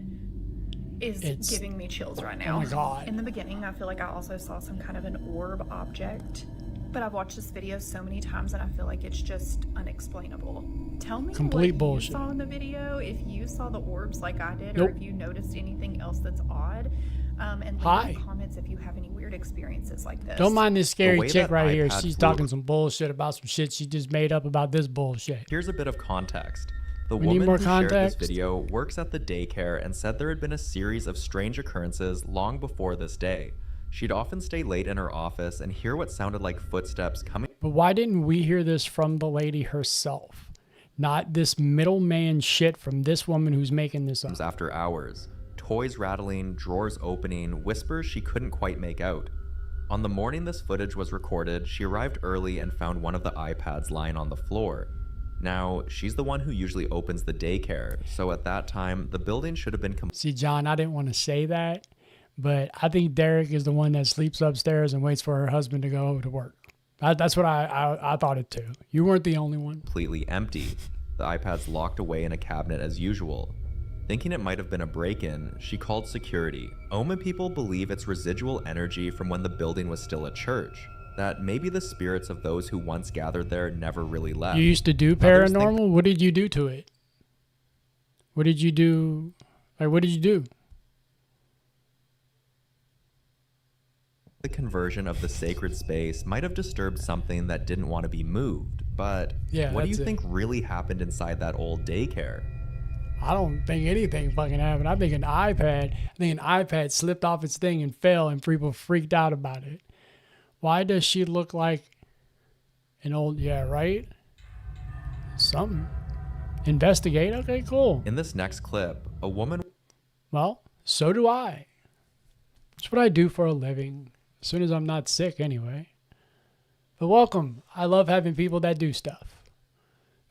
is It's- giving me chills right now. Oh my God. In the beginning, I feel like I also saw some kind of an orb object. But I've watched this video so many times and I feel like it's just unexplainable. Tell me Complete what bullshit. you saw in the video, if you saw the orbs like I did, Nope. or if you noticed anything else that's odd. And leave Hi. in the comments if you have any weird experiences like this. Don't mind this scary way chick that right here. iPad She's flew- talking some bullshit about some shit she just made up about this bullshit. Here's a bit of context. The We need woman more who shared context. this video works at the daycare and said there had been a series of strange occurrences long before this day. She'd often stay late in her office and hear what sounded like footsteps coming But why didn't we hear this from the lady herself? Not this middleman shit from this woman who's making this up. after hours. Toys rattling, drawers opening, whispers she couldn't quite make out. On the morning this footage was recorded, she arrived early and found one of the iPads lying on the floor. Now, she's the one who usually opens the daycare, so at that time, the building should have been See, John, I didn't want to say that, but I think Derek is the one that sleeps upstairs and waits for her husband to go to work. That's what I thought it too. You weren't the only one. completely empty. The iPad's locked away in a cabinet as usual. Thinking it might have been a break-in, she called security. Omen people believe it's residual energy from when the building was still a church. That maybe the spirits of those who once gathered there never really left. You used to do Others think paranormal? What did you do to it? What did you do? Like, what did you do? the conversion of the sacred space might have disturbed something that didn't want to be moved. But Yeah, what do you that's it. think really happened inside that old daycare? I don't think anything fucking happened. I think an iPad slipped off its thing and fell, and people freaked out about it. Why does she look like an old? Yeah, right. Something. Investigate. Okay, cool. In this next clip, a woman. Well, so do I. It's what I do for a living. As soon as I'm not sick, anyway. But welcome. I love having people that do stuff.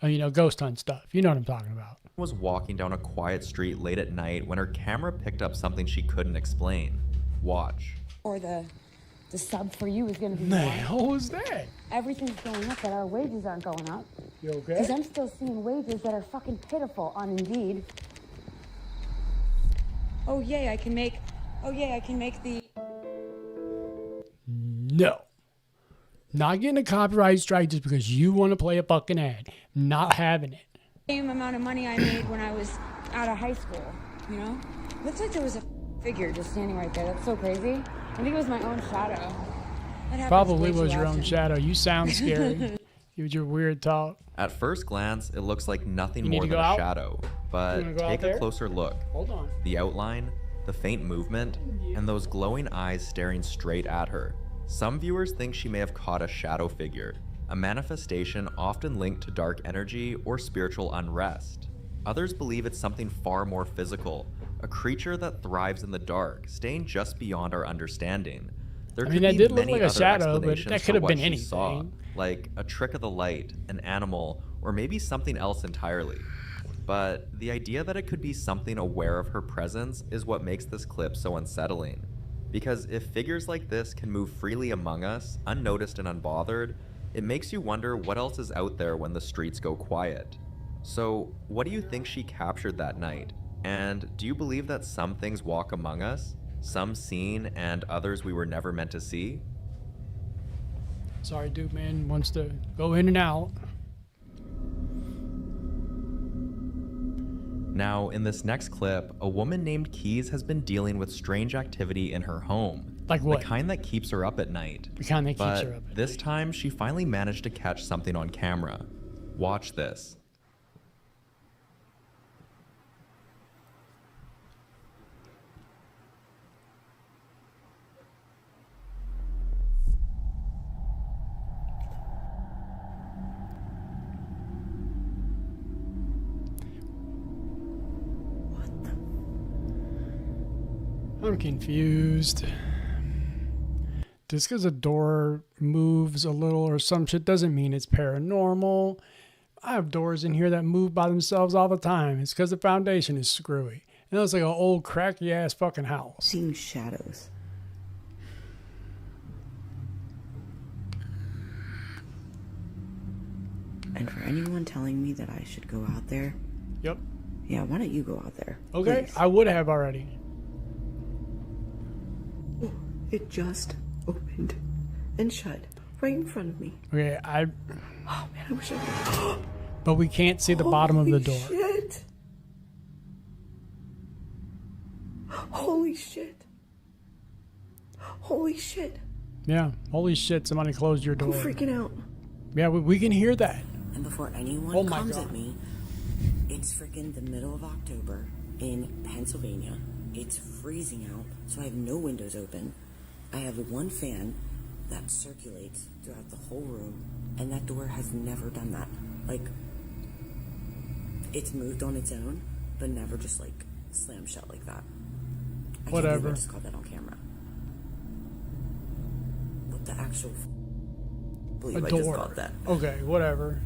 You know, ghost hunt stuff. You know what I'm talking about. Was walking down a quiet street late at night when her camera picked up something she couldn't explain. Watch. Or the sub for you is going to be The more. hell was that? Everything's going up, but our wages aren't going up. You okay? Because I'm still seeing wages that are fucking pitiful on Indeed. Oh yay, I can make the... No. Not getting a copyright strike just because you want to play a fucking ad. Not having it. Same amount of money I made when I was out of high school, you know? Looks like there was a figure just standing right there. That's so crazy. I think it was my own shadow. That happens Probably way was too your own often. shadow. You sound scary. You with your weird talk. At first glance, it looks like nothing You need more to than go a out? shadow, You but wanna go out take a there? closer look. Hold on. The outline, the faint movement, and those glowing eyes staring straight at her. Some viewers think she may have caught a shadow figure, a manifestation often linked to dark energy or spiritual unrest. Others believe it's something far more physical, a creature that thrives in the dark, staying just beyond our understanding. There I could mean, that be did look many like a other shadow, but explanations that for could have what been she anything. saw, like a trick of the light, an animal, or maybe something else entirely. But the idea that it could be something aware of her presence is what makes this clip so unsettling. Because if figures like this can move freely among us, unnoticed and unbothered, it makes you wonder what else is out there when the streets go quiet. So, what do you think she captured that night? And do you believe that some things walk among us? Some seen and others we were never meant to see? Sorry, dude, man. Wants to go in and out. Now, in this next clip, a woman named Keys has been dealing with strange activity in her home. Like what? The kind that keeps her up at night. The kind that keeps But her up at this time, she finally managed to catch something on camera. Watch this. I'm confused. Just because a door moves a little or some shit doesn't mean it's paranormal. I have doors in here that move by themselves all the time. It's because the foundation is screwy. And it looks like an old cracky ass fucking house. Seeing shadows. And for anyone telling me that I should go out there. Yep. Yeah, why don't you go out there? Okay, please? I would have already. Oh, it just opened and shut right in front of me. Okay, Oh man, I wish I could. but we can't see the bottom of the door. Shit. Holy shit. Holy shit. Yeah, holy shit, somebody closed your door. I'm freaking out. Yeah, we can hear that. And before anyone Oh my comes God. at me, it's freaking the middle of October in Pennsylvania. It's freezing out, so I have no windows open. I have one fan that circulates throughout the whole room, and that door has never done that. Like, it's moved on its own, but never just like slammed shut like that. I can't believe I just caught that on camera. What the actual? Believe A I just door. caught that. Okay, whatever.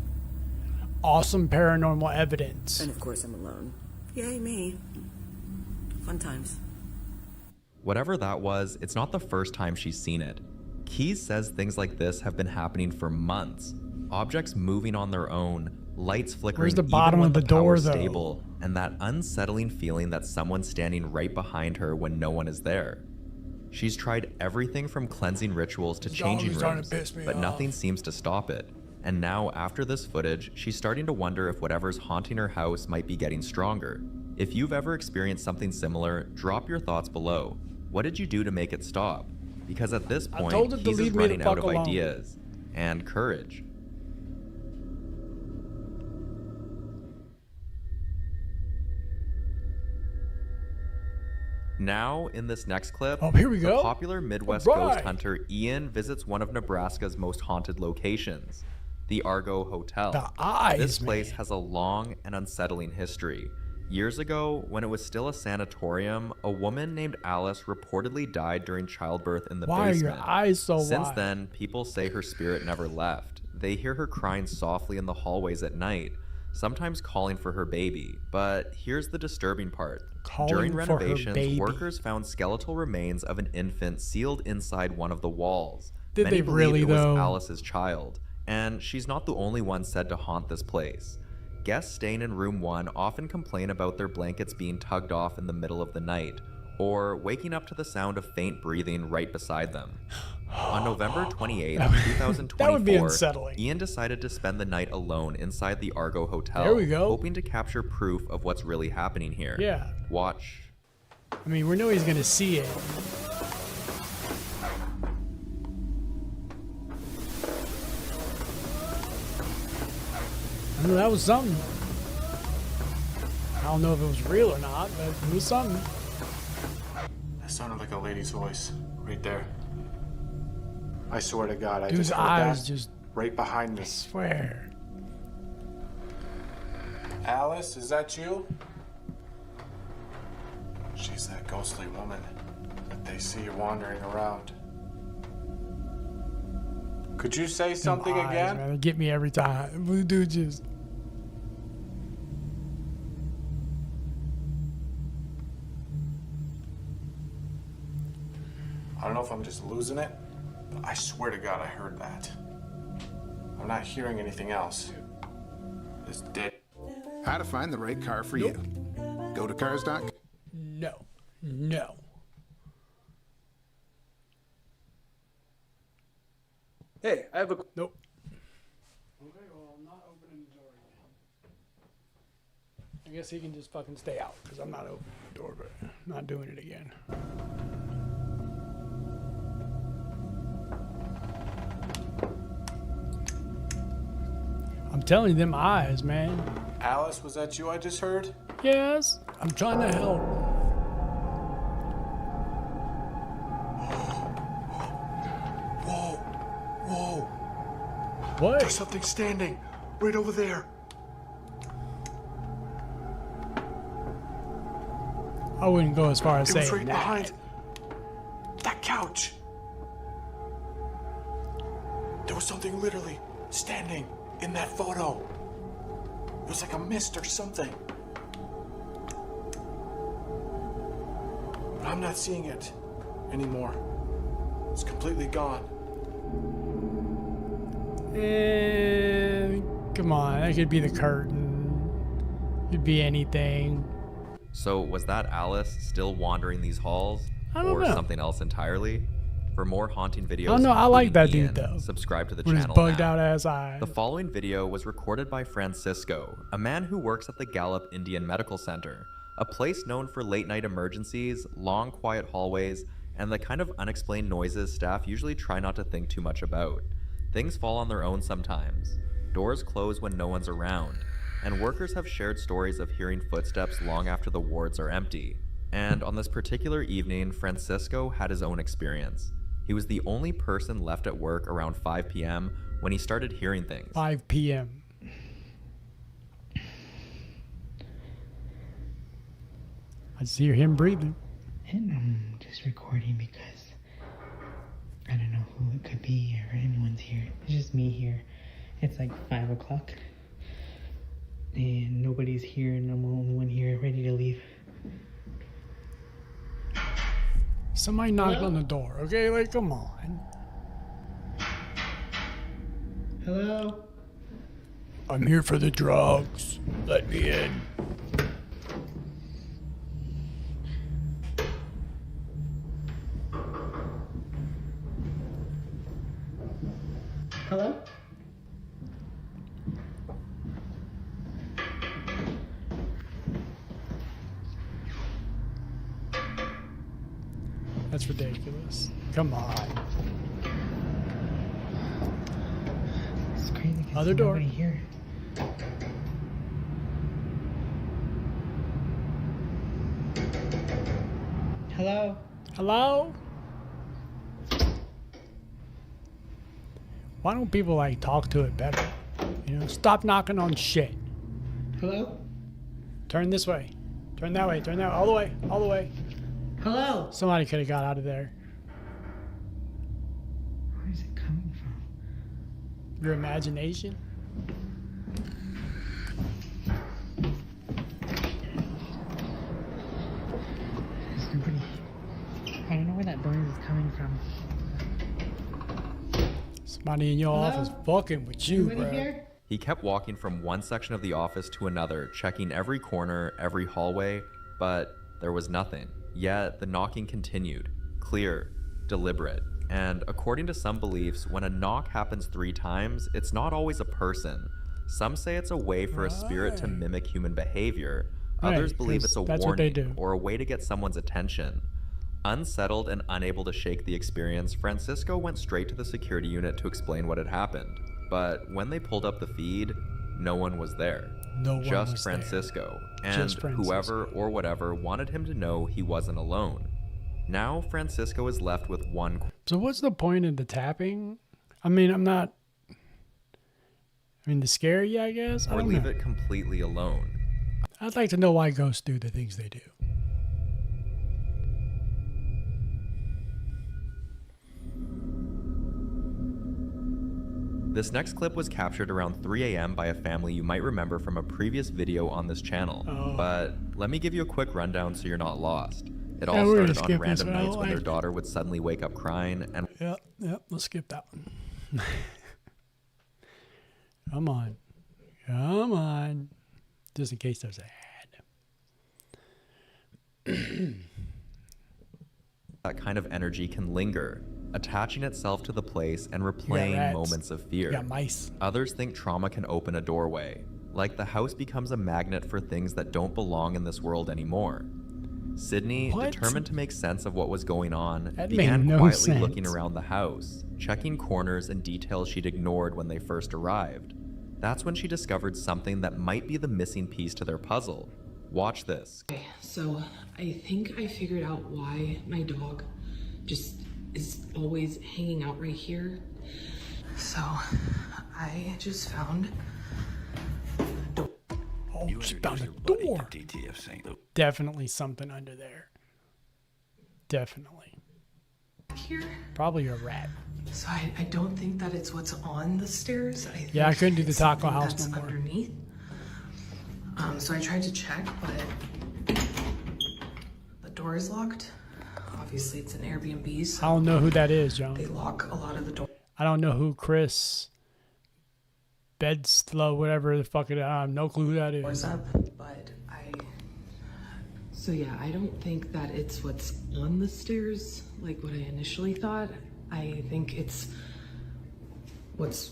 Awesome paranormal evidence. And of course, I'm alone. Yay me! Fun times. Whatever that was, it's not the first time she's seen it. Keys says things like this have been happening for months. Objects moving on their own, lights flickering Where's the even bottom when of the power's door, though? stable, and that unsettling feeling that someone's standing right behind her when no one is there. She's tried everything from cleansing rituals to changing starting rooms, to piss me but off. nothing seems to stop it. And now, after this footage, she's starting to wonder if whatever's haunting her house might be getting stronger. If you've ever experienced something similar, drop your thoughts below. What did you do to make it stop? Because at this told point, it to Keys is leave me the running out fuck of alone. ideas and courage. Now, in this next clip, Oh, here we the go. popular Midwest All ghost right. hunter Ian visits one of Nebraska's most haunted locations, the Argo Hotel. The eyes, This place has a long and unsettling history. Years ago, when it was still a sanatorium, a woman named Alice reportedly died during childbirth in the Why are your basement. eyes so Since wide? then, people say her spirit never left. They hear her crying softly in the hallways at night, sometimes calling for her baby. But here's the disturbing part. Calling During for her renovations, baby. workers found skeletal remains of an infant sealed inside one of the walls. Did Many they believe really, it was though? Alice's child, and she's not the only one said to haunt this place. Guests staying in room 1 often complain about their blankets being tugged off in the middle of the night, or waking up to the sound of faint breathing right beside them. On November 28, 2024, That would be unsettling. Ian decided to spend the night alone inside the Argo Hotel, There we go. hoping to capture proof of what's really happening here. Yeah. Watch. I mean, we know he's gonna see it. I know that was something. I don't know if it was real or not, but it was something. That sounded like a lady's voice, right there. I swear to God, I Dude's just heard eyes that just right behind me. I swear. Alice, is that you? She's that ghostly woman that they see wandering around. Could you say something Them eyes, again? Man, they get me every time. Blue dude just. I don't know if I'm just losing it, but I swear to God I heard that. I'm not hearing anything else. This dead. How to find the right car for you. Go to cars.com. No. No. Hey, I have a... Nope. Okay, well, I'm not opening the door again. I guess he can just fucking stay out, because I'm not opening the door, but not doing it again. I'm telling you, them eyes, man. Alice, was that you I just heard? Yes, I'm trying to help. Whoa. Whoa. What? There's something standing right over there. I wouldn't go as far as It was saying right that. behind that couch. There was something literally standing in that photo. It was like a mist or something. But I'm not seeing it anymore. It's completely gone. Come on, that could be the curtain. Could be anything. So was that Alice still wandering these halls? I don't or know. something else entirely? For more haunting videos, I don't know, I like including that dude, Ian, though. subscribe to the With his channel bugged now. out ass eyes. The following video was recorded by Francisco, a man who works at the Gallup Indian Medical Center, a place known for late night emergencies, long quiet hallways, and the kind of unexplained noises staff usually try not to think too much about. Things fall on their own sometimes. Doors close when no one's around, and workers have shared stories of hearing footsteps long after the wards are empty. And on this particular evening, Francisco had his own experience. He was the only person left at work around 5 p.m. when he started hearing things. 5 p.m. I just hear him breathing. And I'm just recording because I don't know who it could be or anyone's here. It's just me here. It's like 5 o'clock. And nobody's here and I'm the only one here ready to leave. Somebody knocked on the door, okay? Like, come on. Hello? I'm here for the drugs. Let me in. Hello? That's ridiculous. Come on. It's crazy. Other door. Nobody here. Hello? Hello? Why don't people like talk to it better? You know, stop knocking on shit. Hello? Turn this way. Turn that way. Turn that way. All the way. All the way. Hello? Somebody could have got out of there. Where is it coming from? Your imagination. I don't know where that noise is coming from. Somebody in your office fucking with you, bro. He kept walking from one section of the office to another, checking every corner, every hallway, but there was nothing. Yet the knocking continued, clear, deliberate. And according to some beliefs, when a knock happens 3 times, it's not always a person. Some say it's a way for a spirit to mimic human behavior. Others believe it's a warning or a way to get someone's attention. Unsettled and unable to shake the experience, Francisco went straight to the security unit to explain what had happened. But when they pulled up the feed, no one was there. Just Francisco. And whoever or whatever wanted him to know he wasn't alone. Now Francisco is left with one. So what's the point of the tapping? I mean, to scare you, I guess? Or leave it completely alone. I'd like to know why ghosts do the things they do. This next clip was captured around 3 a.m. by a family you might remember from a previous video on this channel. But let me give you a quick rundown so you're not lost. It all started on random nights when their daughter would suddenly wake up crying and... Yep, let's skip that one. Come on. Just in case there's an ad. That kind of energy can linger, attaching itself to the place and replaying moments of fear. You got mice. Others think trauma can open a doorway, like the house becomes a magnet for things that don't belong in this world anymore. Sydney, determined to make sense of what was going on, began quietly looking around the house, checking corners and details she'd ignored when they first arrived. That's when she discovered something that might be the missing piece to their puzzle. Watch this. Okay, so I think I figured out why my dog just is always hanging out right here. So I just found just found a door. Definitely something under there. Definitely. Here? Probably a rat. So I don't think that it's what's on the stairs. I couldn't do the taco house no more. Underneath. So I tried to check, but the door is locked. Obviously, it's an Airbnb. So I don't know who that is, John. They lock a lot of the doors. I don't know who Chris Bedslow, whatever the fuck it is. I have no clue who that is. Up, but so yeah, I don't think that it's what's on the stairs like what I initially thought. I think it's what's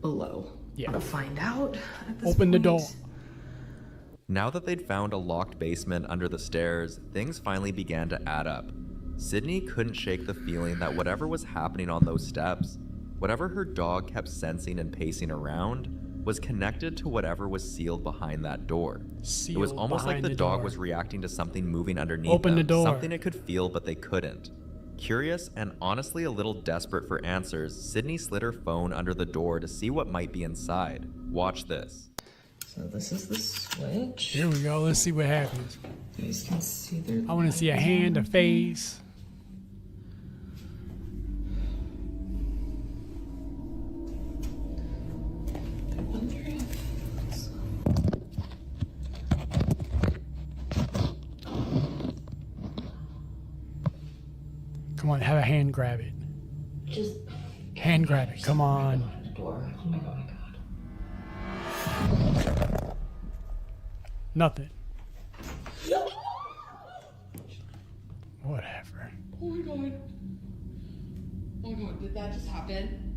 below. Yeah. To find out at this Open the point. door. Now that they'd found a locked basement under the stairs, things finally began to add up. Sydney couldn't shake the feeling that whatever was happening on those steps, whatever her dog kept sensing and pacing around, was connected to whatever was sealed behind that door. It was almost like the dog was reacting to something moving underneath Open the them, door. something it could feel but they couldn't. Curious and honestly a little desperate for answers, Sydney slid her phone under the door to see what might be inside. Watch this. So this is the switch. Here we go. Let's see what happens. You guys can see there. I want to see a hand, a face. Come on, have a hand grab it. Just hand grab it. Come on. Door. Oh my god. Nothing. Whatever. Oh my god. Oh my god, did that just happen?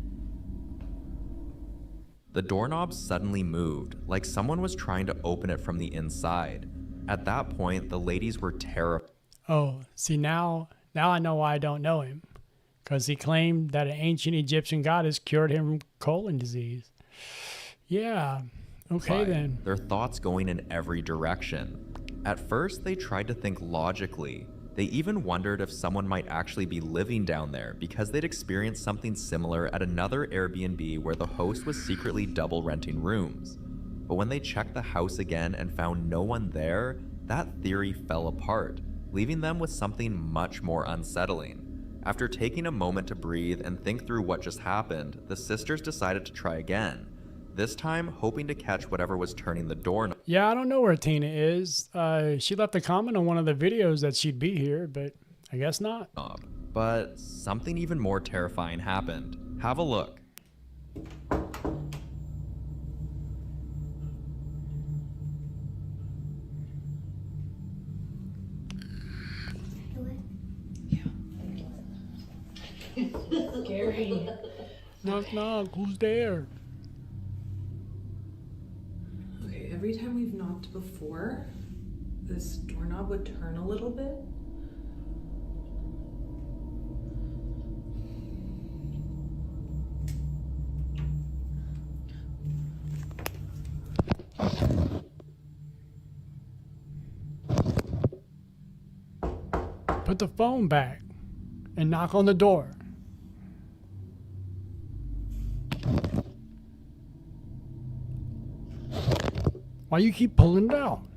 The doorknob suddenly moved, like someone was trying to open it from the inside. At that point, the ladies were terrified. Oh, see now I know why I don't know him. Because he claimed that an ancient Egyptian goddess cured him from colon disease. Yeah. Okay then. Their thoughts going in every direction. At first, they tried to think logically. They even wondered if someone might actually be living down there because they'd experienced something similar at another Airbnb where the host was secretly double renting rooms. But when they checked the house again and found no one there, that theory fell apart, leaving them with something much more unsettling. After taking a moment to breathe and think through what just happened, the sisters decided to try again. This time, hoping to catch whatever was turning the door. Yeah, I don't know where Tina is. She left a comment on one of the videos that she'd be here, but I guess not. But something even more terrifying happened. Have a look. Scary. Knock, knock. Who's there? Okay, every time we've knocked before, this doorknob would turn a little bit. Put the phone back and knock on the door. Why you keep pulling down?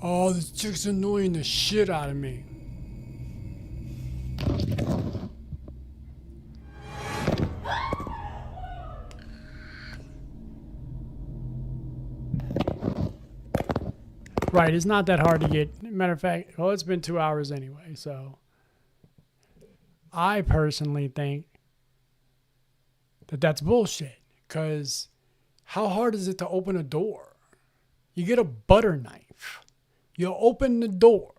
Oh, this chick's annoying the shit out of me. Right, it's not that hard to get. Matter of fact, well, it's been 2 hours anyway, so I personally think that that's bullshit. Because how hard is it to open a door? You get a butter knife. You open the door.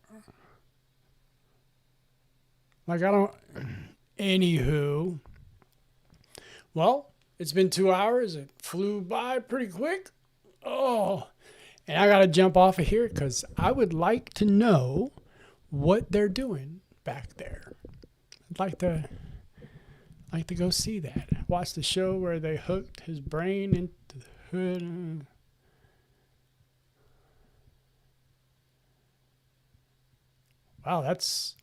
Like, I don't... Anywho. Well, it's been 2 hours. It flew by pretty quick. Oh... And I got to jump off of here because I would like to know what they're doing back there. I'd like to go see that. Watch the show where they hooked his brain into the hood. Wow, that's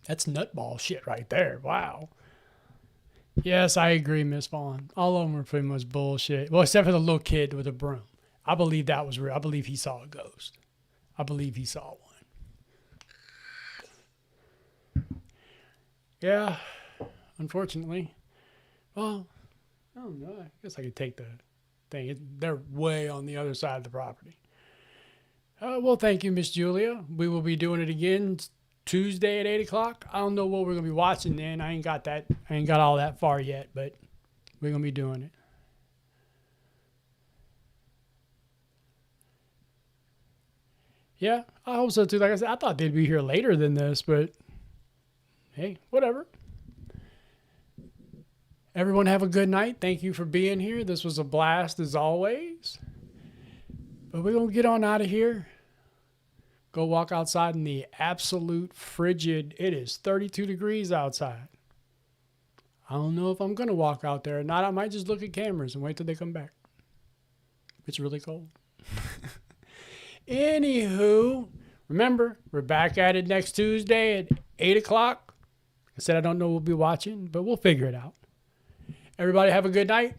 nutball shit right there. Wow. Yes, I agree, Miss Vaughn. All of them were pretty much bullshit. Well, except for the little kid with a broom. I believe that was real. I believe he saw a ghost. I believe he saw one. Yeah, unfortunately. Well, I don't know. I guess I could take the thing. They're way on the other side of the property. Well, thank you, Miss Julia. We will be doing it again Tuesday at 8 o'clock. I don't know what we're going to be watching then. I ain't got all that far yet, but we're going to be doing it. Yeah, I hope so too. Like I said, I thought they'd be here later than this, but hey, whatever. Everyone have a good night. Thank you for being here. This was a blast as always. But we're going to get on out of here. Go walk outside in the absolute frigid. It is 32 degrees outside. I don't know if I'm going to walk out there or not. I might just look at cameras and wait till they come back. It's really cold. Anywho, remember, we're back at it next Tuesday at 8 o'clock. Like I said, I don't know what we'll be watching, but we'll figure it out. Everybody have a good night.